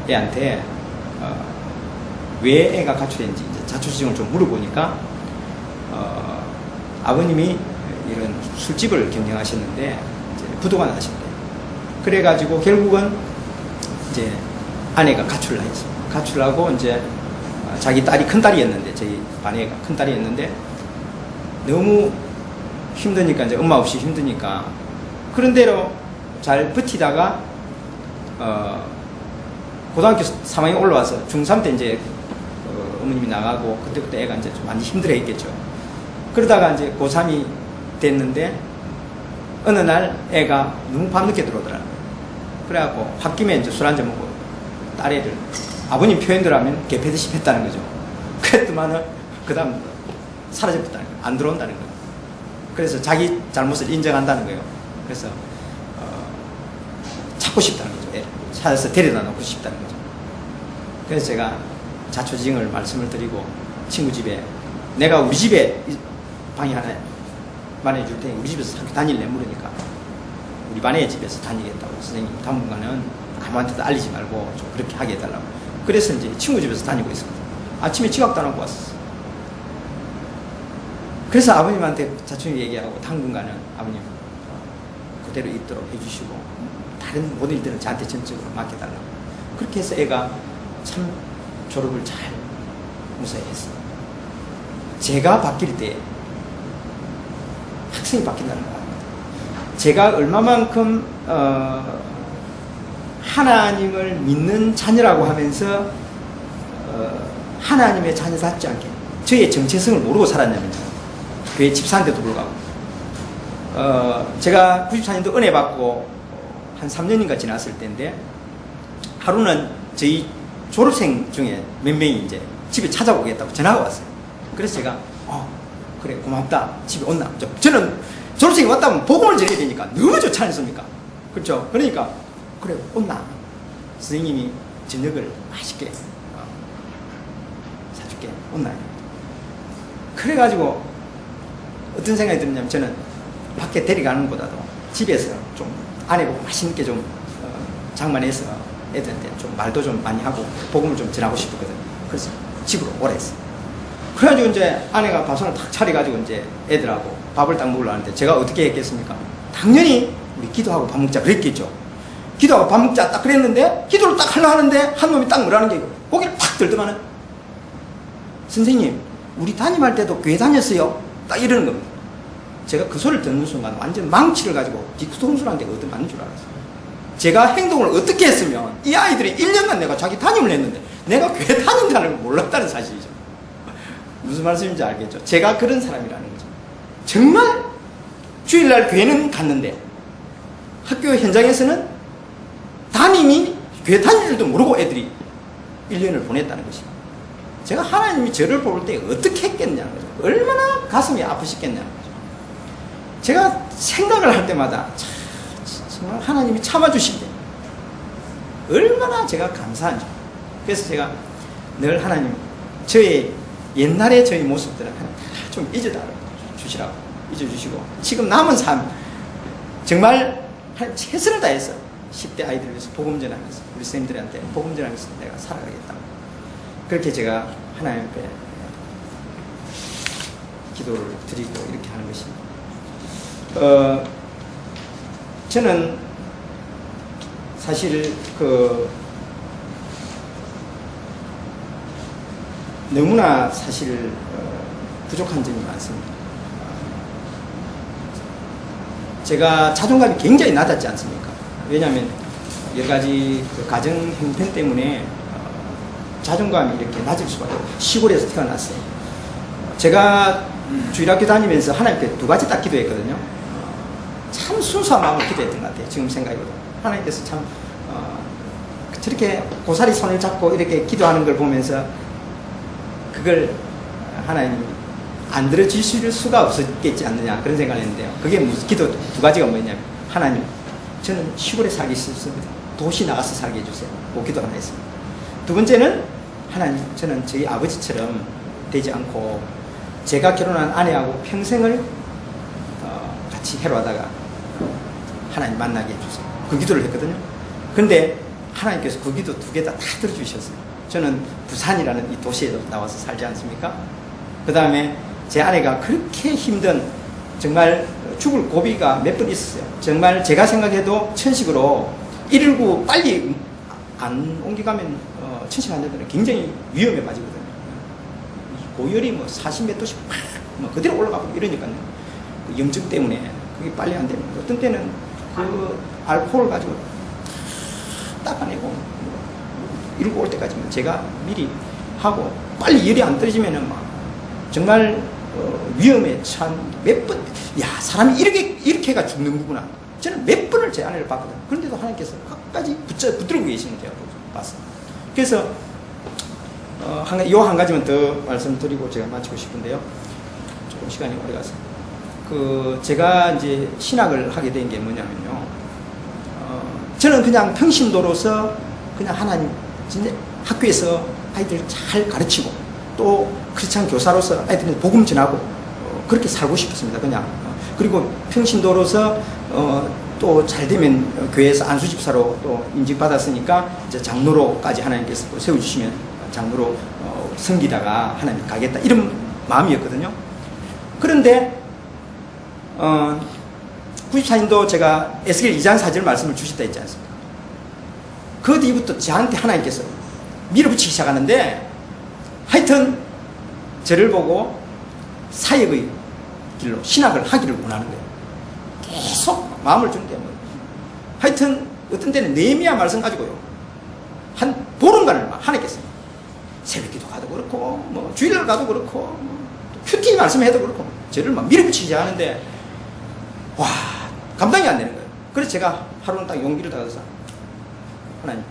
애한테 왜 애가 가출했는지 이제 자초지종을 좀 물어보니까 아버님이 이런 술집을 경영하셨는데 이제 부도가 나셨대요. 그래가지고 결국은 이제 아내가 가출을 했어요. 가출하고 이제 자기 딸이 큰 딸이었는데 저희 아내가 큰 딸이었는데 너무 힘드니까 이제 엄마 없이 힘드니까 그런 대로 잘 버티다가 고등학교 3학년 올라와서 중3 때 이제 어머님이 나가고 그때부터 애가 이제 좀 많이 힘들어 했겠죠. 그러다가 이제 고3이 됐는데 어느 날 애가 너무 밤늦게 들어오더라고요. 그래갖고 홧김에 이제 술 한잔 먹고 딸애를 아버님 표현대로 하면 개패듯이 팼다는 거죠. 그랬더만은 그 다음 사라져버렸다는 거예요. 안 들어온다는 거예요. 그래서 자기 잘못을 인정한다는 거예요. 그래서 찾고 싶다는 거죠. 애를 찾아서 데려다 놓고 싶다는 거죠. 그래서 제가 자초지종을 말씀을 드리고 친구 집에 내가 우리 집에 방이 하나 마련해 줄 테니 우리 집에서 학교 다닐래 물으니까 우리 반의 집에서 다니겠다고 선생님 당분간은 아무한테도 알리지 말고 좀 그렇게 하게 해달라고. 그래서 이제 친구 집에서 다니고 있었거든요. 아침에 지각도 안 하고 왔었어. 그래서 아버님한테 자초지 얘기하고 당분간은 아버님 그대로 있도록 해주시고 다른 모든 일들은 저한테 전적으로 맡겨달라고. 그렇게 해서 애가 참 졸업을 잘 무사히 했어요. 제가 바뀔 때 학생이 바뀐다는 거예요. 제가 얼마만큼 하나님을 믿는 자녀라고 하면서 하나님의 자녀답지 않게 저의 정체성을 모르고 살았냐면요. 교회 집사한테도 불구하고 제가 94년도 은혜 받고 한 3년인가 지났을 때인데 하루는 저희 졸업생 중에 몇 명이 이제 집에 찾아오겠다고 전화가 왔어요. 그래서 제가 그래 고맙다 집에 온나. 저는 졸업생이 왔다면 복음을 전해야 되니까 너무 좋지 않습니까? 그렇죠? 그러니까 그래 온나. 선생님이 저녁을 맛있게 사줄게 온나. 그래가지고 어떤 생각이 드냐면 저는 밖에 데려가는 것보다도 집에서 좀 아내 보고 맛있는 게 좀 장만해서 애들한테 좀 말도 좀 많이 하고 복음을 좀 전하고 싶었거든요. 그래서 집으로 오라 했어요. 그래가지고 이제 아내가 밥상을 탁 차려가지고 이제 애들하고 밥을 딱 먹으려 하는데 제가 어떻게 했겠습니까? 당연히 우리 기도하고 밥 먹자 그랬겠죠. 기도하고 밥 먹자 딱 그랬는데 기도를 딱 하려 하는데 한 놈이 딱 뭐라는 게 고개를 탁 들더만은 선생님 우리 담임할 때도 교회 다녔어요. 딱 이러는 겁니다. 제가 그 소리를 듣는 순간 완전 망치를 가지고 뒤통수란 게 어디 맞는 줄 알았어요. 제가 행동을 어떻게 했으면 이 아이들이 1년간 내가 자기 담임을 했는데 내가 교회 다닌다는 걸 몰랐다는 사실이죠. 무슨 말씀인지 알겠죠? 제가 그런 사람이라는 거죠. 정말 주일날 교회는 갔는데 학교 현장에서는 담임이 교회 다닐 줄도 모르고 애들이 1년을 보냈다는 것이 제가 하나님이 저를 볼 때 어떻게 했겠냐는 거죠. 얼마나 가슴이 아프시겠냐는 거죠. 제가 생각을 할 때마다 정말 하나님이 참아주신대. 얼마나 제가 감사한지. 그래서 제가 늘 하나님, 저의 옛날의 저의 모습들은 하나님 좀 잊어주시라고, 잊어주시고, 지금 남은 삶, 정말 최선을 다해서 10대 아이들을 위해서 복음 전하면서, 우리 선생님들한테 복음 전하면서 내가 살아가겠다. 그렇게 제가 하나님 앞에 기도를 드리고 이렇게 하는 것입니다. 저는 사실 너무나 사실 부족한 점이 많습니다. 제가 자존감이 굉장히 낮았지 않습니까? 왜냐하면 여러 가지 가정 형편 때문에 자존감이 이렇게 낮을 수밖에 없어요. 시골에서 태어났어요. 제가 주일학교 다니면서 하나님께 두 가지 딱 기도했거든요. 참 순수한 마음으로 기도했던 것 같아요. 지금 생각해보면 하나님께서 참 저렇게 고사리 손을 잡고 이렇게 기도하는 걸 보면서 그걸 하나님이 안 들어주실 수가 없었겠지 않느냐, 그런 생각을 했는데요. 그게 무슨 기도 두 가지가 뭐냐면, 하나님, 저는 시골에 살기 싫습니다. 도시 나가서 살게 해주세요. 그 기도 하나 했습니다. 두 번째는, 하나님, 저는 저희 아버지처럼 되지 않고 제가 결혼한 아내하고 평생을 같이 해로하다가 하나님 만나게 해주세요. 그 기도를 했거든요. 그런데 하나님께서 그 기도 두 개 다 들어주셨어요. 저는 부산이라는 이 도시에 나와서 살지 않습니까? 그 다음에 제 아내가 그렇게 힘든, 정말 죽을 고비가 몇 번 있었어요. 정말 제가 생각해도 천식으로 119 빨리 안 옮겨가면 천식 환자들은 굉장히 위험에 빠지거든요. 고열이 뭐 40몇 도씩 막 그대로 올라가고 이러니까요. 그 염증 때문에 그게 빨리 안 되는 거예요. 어떤 때는 그 알코올 가지고 닦아내고 이러고 올 때까지는 제가 미리 하고, 빨리 열이 안 떨어지면은 막 정말 위험에 처한 몇 번, 야, 사람이 이렇게가 죽는 거구나. 저는 몇 번을 제 아내를 봤거든요. 그런데도 하나님께서 끝까지 붙들고 계시는 데가 봤어요. 그래서 한 가지만 더 말씀드리고 제가 마치고 싶은데요. 조금 시간이 오래 가서. 제가 이제 신학을 하게 된 게 뭐냐면요. 저는 그냥 평신도로서 그냥 하나님, 진짜 학교에서 아이들 잘 가르치고, 또 크리스찬 교사로서 아이들한테 복음 전하고, 그렇게 살고 싶었습니다. 그냥. 그리고 평신도로서 또 잘 되면 교회에서 안수집사로 또 임직받았으니까 이제 장로로까지 하나님께서 세워주시면 장로로 섬기다가 하나님 가겠다, 이런 마음이었거든요. 그런데 94년도 제가 에스겔 2장 4절 말씀을 주셨다 했지 않습니까? 그 뒤부터 저한테 하나님께서 밀어붙이기 시작하는데, 하여튼 저를 보고 사역의 길로 신학을 하기를 원하는 거예요. 계속 마음을 주는 게 뭐예요. 하여튼 어떤 때는 네미야 말씀 가지고요, 한 보름간을 막 하나님께서 새벽기도 가도 그렇고, 뭐 주일날 가도 그렇고, 뭐 큐티 말씀해도 그렇고, 저를 막 밀어붙이지 않는데, 와, 감당이 안 되는 거예요. 그래서 제가 하루는 딱 용기를 다해서, 하나님,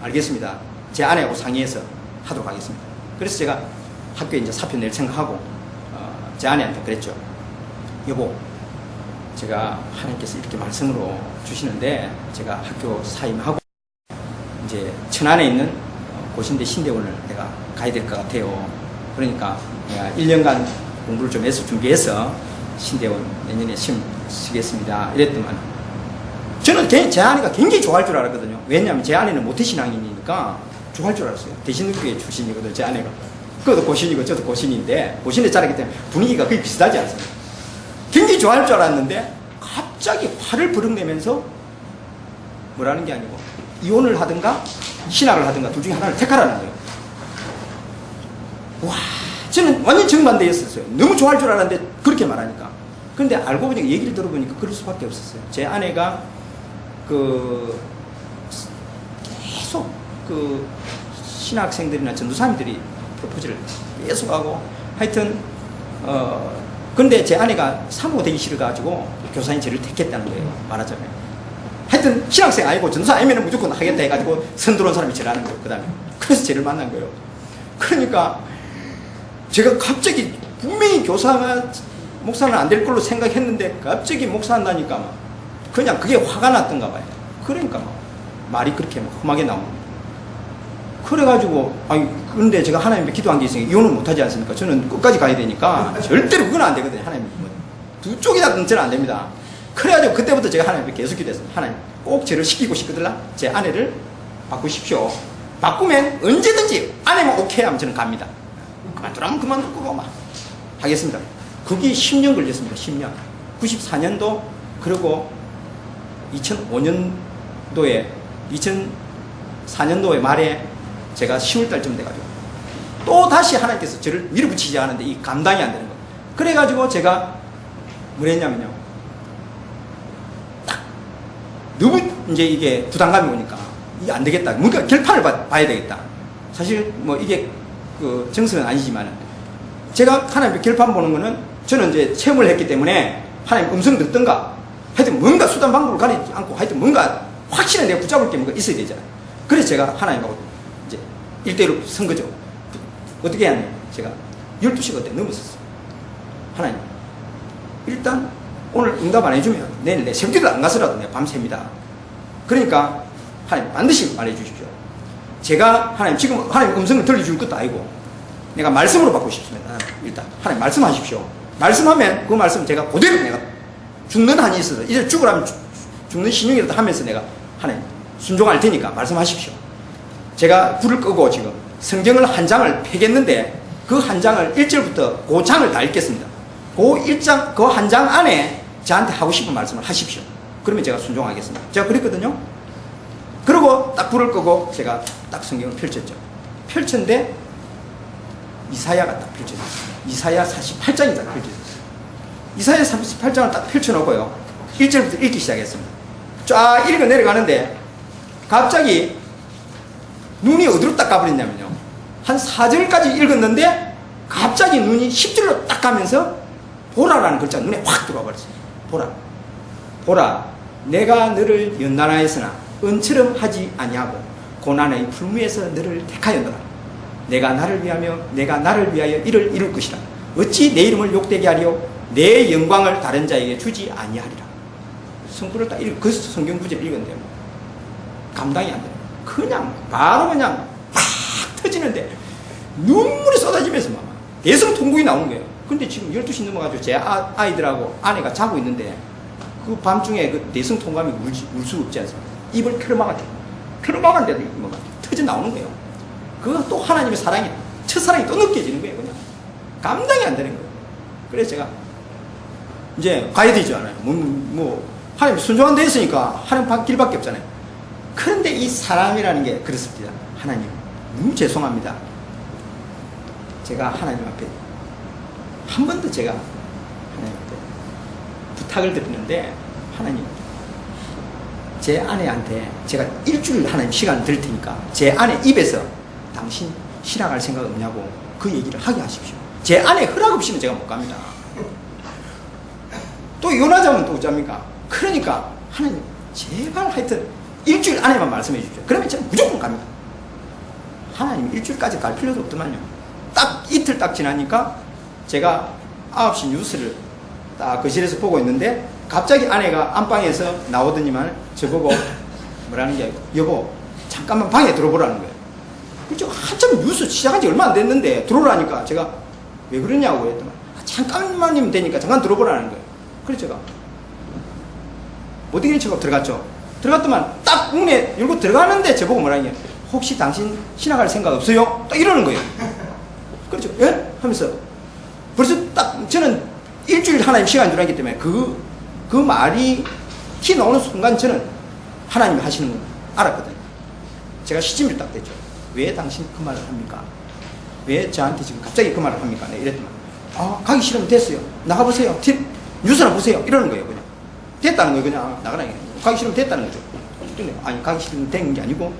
알겠습니다. 제 아내하고 상의해서 하도록 하겠습니다. 그래서 제가 학교에 이제 사표 낼 생각하고, 제 아내한테 그랬죠. 여보, 제가 하나님께서 이렇게 말씀으로 주시는데, 제가 학교 사임하고, 이제 천안에 있는 고신대 신대원을 내가 가야 될 것 같아요. 그러니까 내가 1년간 공부를 좀 해서 준비해서 신대원 내년에 시험 쓰겠습니다. 이랬더만, 저는 제 아내가 굉장히 좋아할 줄 알았거든요. 왜냐하면 제 아내는 모태신앙인이니까 좋아할 줄 알았어요. 대신교회 출신이거든요, 제 아내가. 그것도 고신이고 저도 고신인데, 고신에 자라기 때문에 분위기가 거의 비슷하지 않습니까? 굉장히 좋아할 줄 알았는데 갑자기 화를 버럭내면서 뭐라는 게 아니고 이혼을 하든가 신학을 하든가 둘 중에 하나를 택하라는 거예요. 와, 저는 완전 정반대였었어요. 너무 좋아할 줄 알았는데 그렇게 말하니까. 그런데 알고 보니까, 얘기를 들어보니까 그럴 수밖에 없었어요. 제 아내가 계속 신학생들이나 전도사님들이 프로포즈를 계속 하고, 하여튼 근데 제 아내가 사모가 되기 싫어가지고 교사인 저를 택했다는 거예요, 말하자면. 하여튼 신학생 아니고 전도사 아니면 무조건 하겠다 해가지고 선 들어온 사람이 저라는 거예요. 그 다음에 그래서 저를 만난 거예요. 그러니까 제가 갑자기 분명히 교사가 목사는 안 될 걸로 생각했는데 갑자기 목사한다니까 막 그냥 그게 화가 났던가 봐요. 그러니까 막 말이 그렇게 막 험하게 나오는 거예요. 그래가지고 아니 근데 제가 하나님께 기도한 게 있으니까 이혼은 못하지 않습니까? 저는 끝까지 가야 되니까 절대로 그건 안 되거든요. 하나님 뭐 두 쪽이나 저는 안 됩니다. 그래가지고 그때부터 제가 하나님께 계속 기도했어요. 하나님 꼭 저를 시키고 싶거든요. 제 아내를 바꾸십시오. 바꾸면 언제든지 아내만 오케이 하면 저는 갑니다. 그만두라면 그만둘 거고 막 하겠습니다. 그게 10년 걸렸습니다. 10년. 94년도 그리고 2005년도에 2004년도에 말에 제가 10월달쯤 돼가지고 또 다시 하나님께서 저를 밀어붙이지 않는데 이 감당이 안 되는 거예요. 그래가지고 제가 뭘 했냐면요. 딱 너무 이제 이게 부담감이 오니까 이게 안 되겠다. 뭔가 결판을 봐야 되겠다. 사실 뭐 이게 그 정서는 아니지만은 제가 하나님께 결판 보는 거는 저는 이제 체험을 했기 때문에 하나님 음성을 듣든가 하여튼 뭔가 수단 방법을 가리지 않고 하여튼 뭔가 확실히 내가 붙잡을 게 뭔가 있어야 되잖아요. 그래서 제가 하나님하고 이제 1대1로 선 거죠. 어떻게 하냐면 제가 12시가 그때 넘었었어요. 하나님 일단 오늘 응답 안 해주면 내일 내 새벽길을 안 가서라도 내가 밤새입니다. 그러니까 하나님 반드시 말해주십시오. 제가 하나님 지금 하나님 음성을 들려줄 것도 아니고 내가 말씀으로 받고 싶습니다. 일단 하나님 말씀하십시오. 말씀하면 그 말씀 제가 그대로 내가 죽는 한이 있어서 이제 죽으라면 죽는 신용이라도 하면서 내가 하나님 순종할 테니까 말씀하십시오. 제가 불을 끄고 지금 성경을 한 장을 펴겠는데 그 한 장을 1절부터 그 장을 다 읽겠습니다. 그 한 장 안에 저한테 하고 싶은 말씀을 하십시오. 그러면 제가 순종하겠습니다. 제가 그랬거든요. 그리고 딱 불을 끄고 제가 딱 성경을 펼쳤죠. 펼쳤는데 이사야가 딱 펼쳐졌어요. 이사야 48장이 딱 펼쳐졌어요. 이사야 48장을 딱 펼쳐놓고요. 1절부터 읽기 시작했습니다. 쫙 읽어 내려가는데 갑자기 눈이 어디로 딱 가버렸냐면요. 한 4절까지 읽었는데 갑자기 눈이 10절로 딱 가면서 보라라는 글자가 눈에 확 들어와 버렸어요. 보라. 보라. 내가 너를 연단하였으나 은처럼 하지 아니하고 고난의 풀무에서 너를 택하였노라. 내가 나를 위하여 이를 이룰 것이라. 어찌 내 이름을 욕되게 하리요 내 영광을 다른 자에게 주지 아니하리라. 성구를 딱 그 성경 구절을 읽었는데 감당이 안 돼요. 그냥 바로 그냥 팍 터지는데 눈물이 쏟아지면서 막 대성통곡이 나오는 거예요. 근데 지금 12시 넘어가지고 제 아이들하고 아내가 자고 있는데 그 밤중에 그 대성통감이 울 수 없지 않습니까? 입을 틀어막았는데도 뭐가 터져 나오는 거예요. 그거 또 하나님의 사랑이, 첫사랑이 또 느껴지는 거예요. 그냥 감당이 안 되는 거예요. 그래서 제가 이제 가야 되지 않아요. 하나님 순종한 데 있으니까 하나님 길밖에 없잖아요. 그런데 이 사람이라는 게 그렇습니다. 하나님 너무 죄송합니다. 제가 하나님 앞에 한 번 더 제가 하나님한테 부탁을 드리는데 하나님 제 아내한테 제가 일주일 하나님 시간을 드릴 테니까 제 아내 입에서 당신 신앙할 생각 없냐고 그 얘기를 하게 하십시오. 제 아내 허락 없이는 제가 못 갑니다. 또 이혼하자면 또 어쩝니까? 그러니까 하나님 제발 하여튼 일주일 안에만 말씀해 주십시오. 그러면 제가 무조건 갑니다. 하나님 일주일까지 갈 필요도 없더만요. 딱 이틀 딱 지나니까 제가 9시 뉴스를 딱 거실에서 보고 있는데 갑자기 아내가 안방에서 나오더니만 저보고 뭐라는 게 여보 잠깐만 방에 들어보라는 거예요. 그렇죠. 한참 뉴스 시작한 지 얼마 안 됐는데 들어오라니까 제가 왜 그러냐고 했더만 잠깐만이면 되니까 잠깐 들어보라는 거예요. 그래서 제가 못 이기는 척하고 들어갔죠. 들어갔더만 딱 문에 열고 들어가는데 저보고 뭐라는 게 혹시 당신 신앙할 생각 없어요? 딱 이러는 거예요. 그렇죠. 예? 하면서 벌써 딱 저는 일주일 하나님 시간 줄 알기 때문에 그 말이 티 나오는 순간 저는 하나님이 하시는 걸 알았거든요. 제가 시침을 딱 대죠. 왜 당신 그 말을 합니까? 왜 저한테 지금 갑자기 그 말을 합니까? 네, 이랬더만 가기 싫으면 됐어요. 나가보세요. 뉴스나 보세요. 이러는 거예요. 그냥 됐다는 거예요. 그냥 나가라는 게 가기 싫으면 됐다는 거죠. 아니 가기 싫으면 된 게 아니고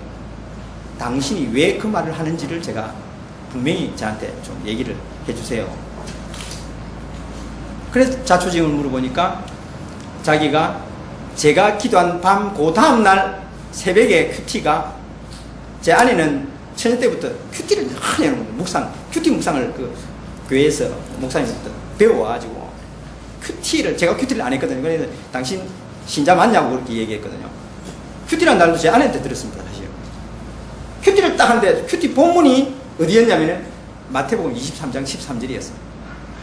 당신이 왜 그 말을 하는지를 제가 분명히 저한테 좀 얘기를 해주세요. 그래서 자초지종을 물어보니까 자기가 제가 기도한 밤 그 다음날 새벽에 큐티가 제 아내는 처녀 때부터 큐티를 많이 하는 거예요. 큐티 묵상을 그 교회에서 목사님부터 배워가지고 제가 큐티를 안 했거든요. 그래서 당신 신자 맞냐고 그렇게 얘기했거든요. 큐티란 말도 제 아내한테 들었습니다, 사실. 큐티를 딱 하는데 큐티 본문이 어디였냐면은 마태복음 23장 13절이었어요.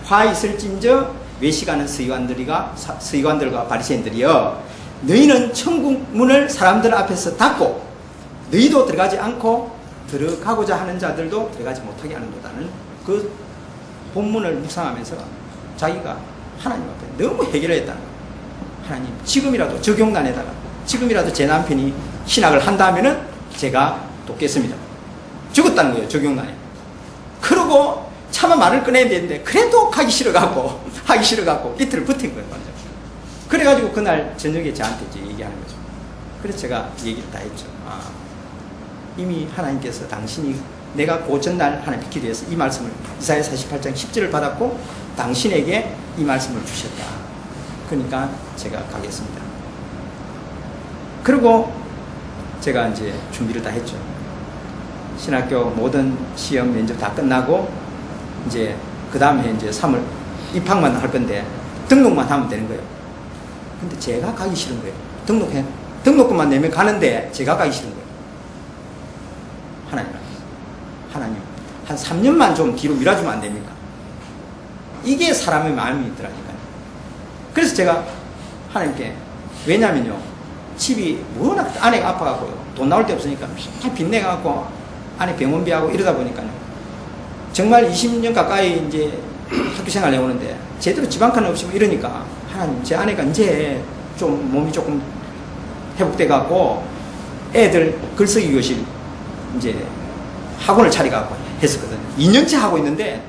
화 있을진저 외식하는 서기관들과 바리새인들이여, 너희는 천국 문을 사람들 앞에서 닫고 너희도 들어가지 않고 들어가고자 하는 자들도 들어가지 못하게 하는도다는 그 본문을 묵상하면서 자기가 하나님 앞에 너무 해결을 했다는 거예요. 하나님, 지금이라도 적용난에다가 지금이라도 제 남편이 신학을 한다면은 제가 돕겠습니다. 죽었다는 거예요, 적용난에. 그러고 차마 말을 꺼내야 되는데 그래도 하기 싫어갖고 이틀을 버틴 거예요, 완전. 그래가지고 그날 저녁에 저한테 이제 얘기하는 거죠. 그래서 제가 얘기를 다 했죠. 이미 하나님께서 당신이 내가 그 전날 하나님 기도해서 이 말씀을 이사야 48장 10절을 받았고 당신에게 이 말씀을 주셨다. 그러니까 제가 가겠습니다. 그리고 제가 이제 준비를 다 했죠. 신학교 모든 시험 면접 다 끝나고 이제 그 다음에 이제 3월 입학만 할 건데 등록만 하면 되는 거예요. 근데 제가 가기 싫은 거예요. 등록금만 내면 가는데 제가 가기 싫은 거예요. 하나님, 한 3년만 좀 뒤로 밀어주면 안 됩니까? 이게 사람의 마음이 있더라니까요. 그래서 제가 하나님께, 왜냐면요, 집이 워낙 아내가 아파갖고요, 돈 나올 데 없으니까 빚내갖고 아내 병원비하고 이러다 보니까요, 정말 20년 가까이 이제 학교 생활 해오는데 제대로 집 한 칸 없이 이러니까, 하나님, 제 아내가 이제 좀 몸이 조금 회복돼갖고 애들 글쓰기 교실 이제 학원을 차려갖고 했었거든요. 2년째 하고 있는데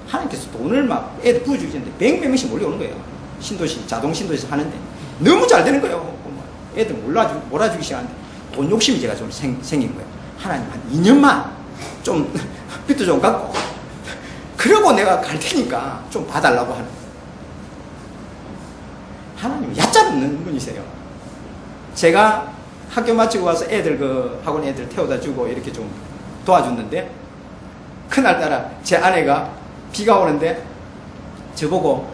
하나님께서 돈을 막 애들 부어주시는데 100명씩 몰려오는 거예요. 신도시, 자동 신도시에서 하는데 너무 잘 되는 거예요. 애들 몰아주기 시작하는데 돈 욕심이 제가 좀 생긴 거예요. 하나님, 한 2년만 좀 빚도 좀 갚고 그러고 내가 갈 테니까 좀 봐달라고 하는 거예요. 하나님이 얕잡는 분이세요. 제가 학교 마치고 와서 애들 학원 애들 태워다 주고 이렇게 좀 도와줬는데, 그날따라 제 아내가 비가 오는데 저보고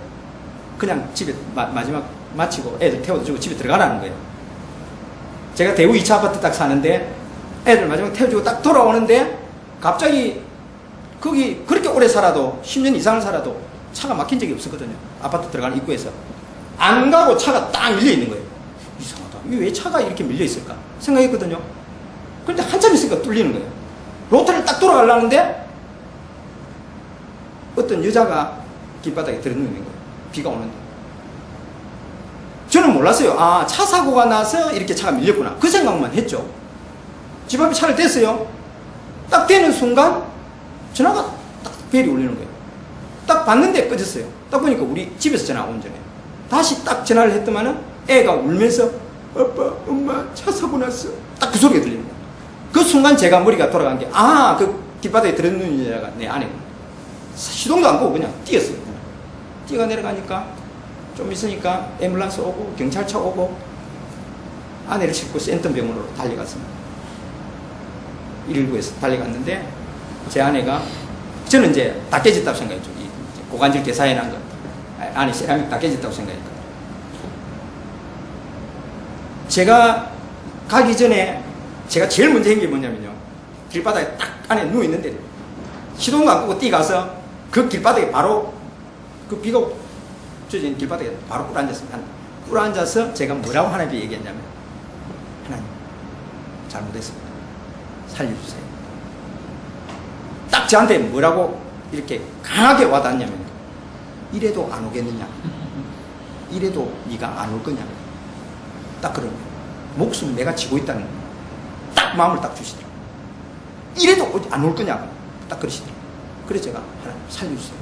그냥 집에 마지막 마치고 애들 태워다 주고 집에 들어가라는 거예요. 제가 대구 2차 아파트 딱 사는데 애들 마지막 태워주고 딱 돌아오는데 갑자기 거기 그렇게 오래 살아도 10년 이상을 살아도 차가 막힌 적이 없었거든요. 아파트 들어가는 입구에서 안 가고 차가 딱 밀려 있는 거예요. 이상하다, 왜 차가 이렇게 밀려 있을까 생각했거든요. 그런데 한참 있으니까 뚫리는 거예요. 로터를 딱 돌아가려는데 어떤 여자가 길바닥에 들어누는 거예요. 비가 오는데. 저는 몰랐어요. 차 사고가 나서 이렇게 차가 밀렸구나, 그 생각만 했죠. 집 앞에 차를 댔어요. 딱 대는 순간 전화가 딱 벨이 울리는 거예요. 딱 봤는데 꺼졌어요. 딱 보니까 우리 집에서 전화가 온 전에 다시 딱 전화를 했더만은 애가 울면서 아빠, 엄마, 차 사고 났어. 딱 그 소리가 들리는 거예요. 그 순간 제가 머리가 돌아간 게, 그 길바닥에 들어있는 여자가 내 아내구나. 시동도 안 끄고 그냥 뛰었어요. 뛰어 내려가니까 좀 있으니까 앰뷸런스 오고 경찰차 오고 아내를 싣고 센텀병원으로 달려갔습니다. 119에서 달려갔는데 제 아내가, 저는 이제 다 깨졌다고 생각했죠. 고관절 개사해 난 거, 안에 세라믹 다 깨졌다고 생각했거든요. 제가 가기 전에 제가 제일 먼저 한 게 뭐냐면요, 길바닥에 딱 안에 누워있는데 시동도 안 끄고 뛰어가서 그 길바닥에 바로 그 비가 젖은 길바닥에 바로 꿇어앉았습니다. 꿇어앉아서 제가 뭐라고 하나님께 얘기했냐면, 하나님, 잘못했습니다. 살려주세요. 딱 저한테 뭐라고 이렇게 강하게 와닿냐면, 이래도 안 오겠느냐, 이래도 네가 안 올 거냐, 딱 그런 거예요. 목숨 내가 지고 있다는 거예요. 딱 마음을 딱 주시더라고요. 이래도 안 올 거냐고 딱 그러시더라고요. 그래서 제가, 하나님 살려주세요,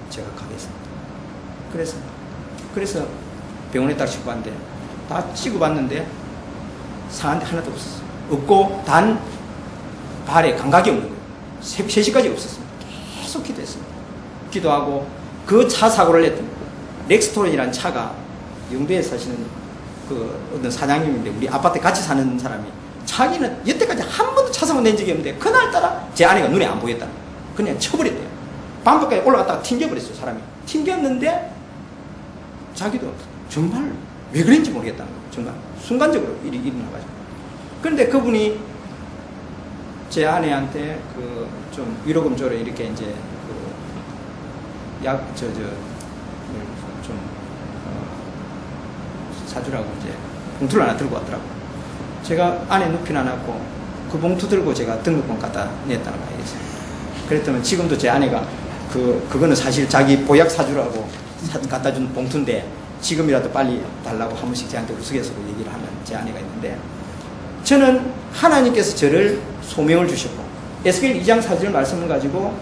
제가 가겠습니다. 그래서 병원에 딱 싣고 왔는데 다 찍어봤는데 상한 데 하나도 없었어요. 없고 단 발에 감각이 없는 거예요. 3시까지 없었습니다. 계속 기도했습니다. 기도하고 그 차 사고를 냈던 렉스토론이라는 차가 영도에 사시는 그 어떤 사장님인데 우리 아파트에 같이 사는 사람이, 자기는 여태까지 한 번도 차 사고 낸 적이 없는데 그날따라 제 아내가 눈에 안 보였다. 그냥 쳐버렸대요. 밤밖에 올라갔다가 튕겨버렸어요. 사람이 튕겼는데 자기도 정말 왜 그랬는지 모르겠다는 거예요. 정말 순간적으로 일이 일어나가지고. 그런데 그분이 제 아내한테 그 좀 위로금조를 이렇게 이제 그 사주라고 이제 봉투를 하나 들고 왔더라고요. 제가 안에 눕히나 놨고 그 봉투 들고 제가 등록금 갖다 냈다는 거예요. 그랬더니 지금도 제 아내가 그거는 사실 자기 보약 사주라고 갖다 준 봉투인데 지금이라도 빨리 달라고 한 번씩 저한테 우스갯소리로 얘기를 하는 제 아내가 있는데, 저는 하나님께서 저를 소명을 주셨고 에스겔 2장 4절 말씀을 가지고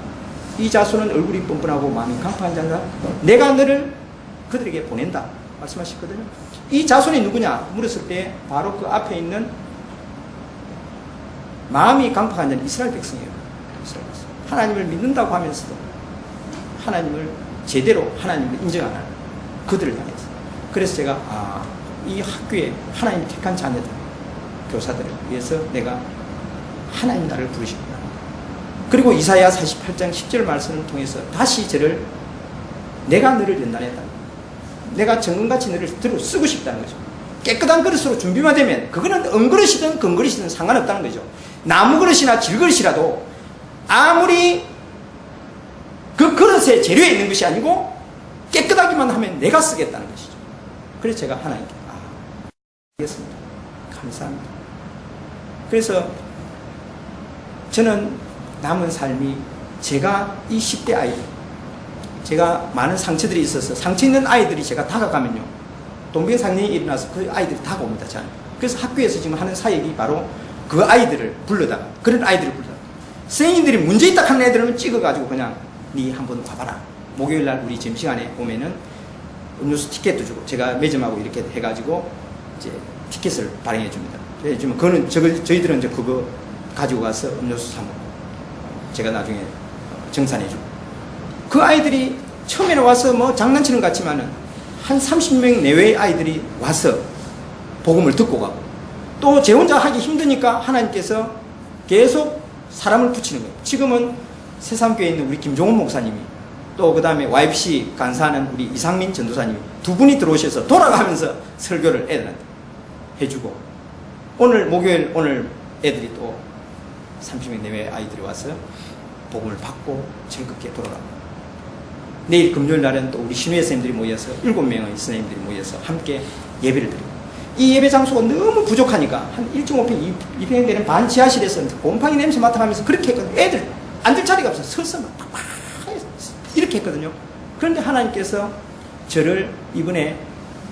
이 자손은 얼굴이 뻔뻔하고 마음이 강팍한 자라 내가 너를 그들에게 보낸다 말씀하셨거든요. 이 자손이 누구냐 물었을 때 바로 그 앞에 있는 마음이 강팍한 자는 이스라엘 백성이에요. 이스라엘 백성. 하나님을 믿는다고 하면서도 하나님을 제대로 하나님을 인정 안 하는 그들을 향해서. 그래서 제가 이 학교에 하나님이 택한 자녀들, 교사들을 위해서 내가 하나님 나를 부르시구나. 그리고 이사야 48장 10절 말씀을 통해서 다시 저를 내가 너를 연단했다. 내가 정금같이 너를 들어 쓰고 싶다는 거죠. 깨끗한 그릇으로 준비만 되면 그거는 은그릇이든 금그릇이든 상관없다는 거죠. 나무 그릇이나 질그릇이라도 아무리 그 그릇에 재료에 있는 것이 아니고 깨끗하기만 하면 내가 쓰겠다는 것이죠. 그래서 제가 하나님께 알겠습니다. 감사합니다. 그래서 저는 남은 삶이 제가 이 10대 아이들, 제가 많은 상처들이 있어서 상처 있는 아이들이 제가 다가가면요 동병상련이 일어나서 그 아이들이 다가옵니다. 저는. 그래서 학교에서 지금 하는 사역이 바로 그 아이들을 불러다가 그런 아이들을 불러다가 선생님들이 문제 있다 하는 애들은 찍어가지고 그냥 니 한번 와봐라. 목요일날 우리 점심시간에 오면은 음료수 티켓도 주고 제가 매점하고 이렇게 해가지고 이제 티켓을 발행해 줍니다. 요즘 그거는 저희들은 이제 그거 가지고 가서 음료수 사 먹고 제가 나중에 정산해 주고 그 아이들이 처음에는 와서 뭐 장난치는 것 같지만은 한 30명 내외의 아이들이 와서 복음을 듣고 가고 또 제 혼자 하기 힘드니까 하나님께서 계속 사람을 붙이는 거예요. 지금은 새삼교회에 있는 우리 김종훈 목사님이 또 그 다음에 YFC 간사하는 우리 이상민 전도사님이 두 분이 들어오셔서 돌아가면서 설교를 애들한테 해주고 오늘 목요일 오늘 애들이 또 30명 내외 아이들이 와서 복음을 받고 즐겁게 돌아갑니다. 내일 금요일 날은 또 우리 신우회 선생님들이 모여서 7명의 선생님들이 모여서 함께 예배를 드리고 이 예배 장소가 너무 부족하니까 한 1.5평, 2평 되는 반 지하실에서 곰팡이 냄새 맡아가면서 그렇게 했거든요. 애들 앉을 자리가 없어서 서서 막 팍팍 이렇게 했거든요. 그런데 하나님께서 저를 이번에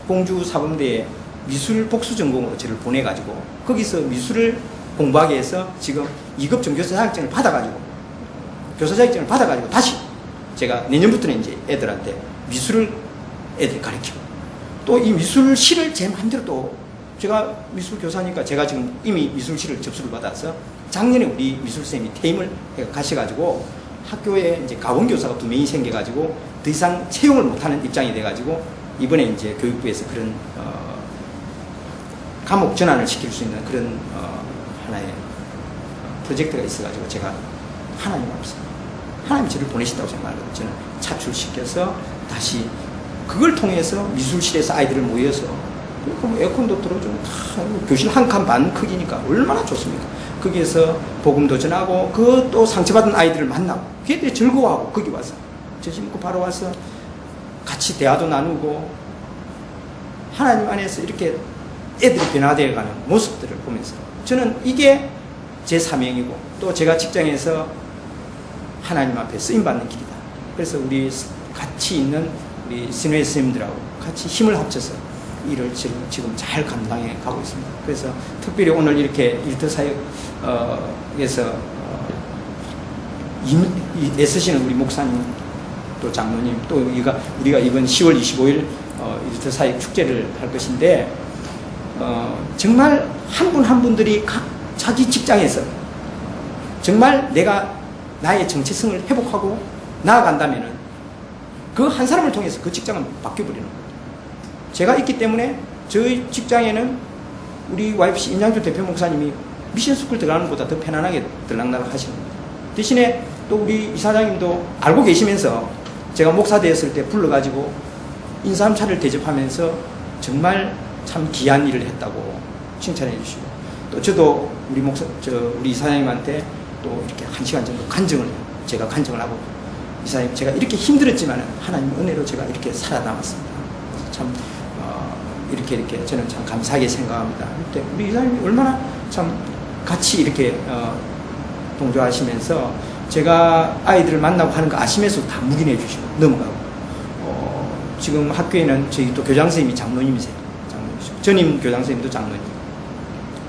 공주 사범대에 미술 복수 전공으로 저를 보내가지고 거기서 미술을 공부하게 해서 지금 2급 전교사 자격증을 받아가지고 교사 자격증을 받아가지고 다시 제가 내년부터는 이제 애들한테 미술을 애들이 가르치고 또 이 미술실을 제 마음대로 또 제가 미술 교사니까 제가 지금 이미 미술실을 접수를 받아서 작년에 우리 미술쌤이 퇴임을 가셔가지고 학교에 이제 가원교사가 2명이 생겨가지고 더 이상 채용을 못하는 입장이 돼가지고 이번에 이제 교육부에서 그런 과목 전환을 시킬 수 있는 그런 하나의 프로젝트가 있어가지고 제가 하나님 앞에서 하나님 저를 보내신다고 생각하거든요. 저는 차출시켜서 다시 그걸 통해서 미술실에서 아이들을 모여서 에어컨도 틀어주고 교실 한 칸 반 크기니까 얼마나 좋습니까? 거기에서 복음도 전하고 그 또 상처받은 아이들을 만나고 걔들이 즐거워하고 거기 와서 저 집 먹고 바로 와서 같이 대화도 나누고 하나님 안에서 이렇게 애들이 변화되어가는 모습들을 보면서 저는 이게 제 사명이고 또 제가 직장에서 하나님 앞에 쓰임받는 길이다. 그래서 우리 같이 있는 우리 신우회 스님들하고 같이 힘을 합쳐서 일을 지금 잘 감당해 가고 있습니다. 그래서 특별히 오늘 이렇게 일터사역에서 애쓰시는 우리 목사님 또 장로님 또 우리가 이번 10월 25일 일터사역 축제를 할 것인데 정말 한 분 한 분들이 각 자기 직장에서 정말 내가 나의 정체성을 회복하고 나아간다면은 그 한 사람을 통해서 그 직장은 바뀌어버리는 거예요. 제가 있기 때문에 저희 직장에는 우리 YFC 임양주 대표 목사님이 미션스쿨 들어가는 것보다 더 편안하게 들락날락 하시는 거예요. 대신에 또 우리 이사장님도 알고 계시면서 제가 목사 되었을 때 불러가지고 인삼차를 대접하면서 정말 참 귀한 일을 했다고 칭찬해 주시고, 또 저도 우리 이사장님한테 또 이렇게 1시간 정도 제가 간증을 하고, 이사장님 제가 이렇게 힘들었지만 하나님 은혜로 제가 이렇게 살아남았습니다. 참 이렇게 저는 참 감사하게 생각합니다. 그때 우리 이사장님이 얼마나 참 같이 이렇게 동조하시면서 제가 아이들을 만나고 하는 거 아시면서 다 묵인해 주시고 넘어가고, 지금 학교에는 저희 또 교장선생님이 장로님이세요. 장로님이시고 전임 교장선생님도 장로님.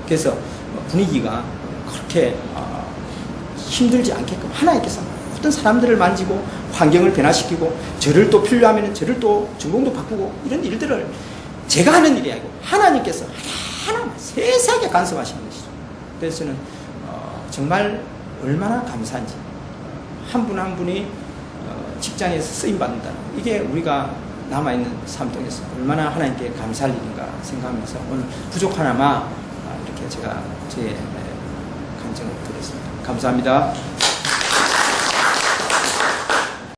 그래서 분위기가 그렇게 힘들지 않게끔 하나님께서 모든 사람들을 만지고 환경을 변화시키고, 저를 또 필요하면 저를 또 전공도 바꾸고, 이런 일들을 제가 하는 일이 아니고 하나님께서 하나하나 세세하게 간섭하시는 것이죠. 그래서 저는 정말 얼마나 감사한지, 한 분 한 분이 직장에서 쓰임받는다는, 이게 우리가 남아있는 삶 통해서 얼마나 하나님께 감사할 일인가 생각하면서 오늘 부족 하나마 이렇게 제가 제 간증을 드렸습니다. 감사합니다.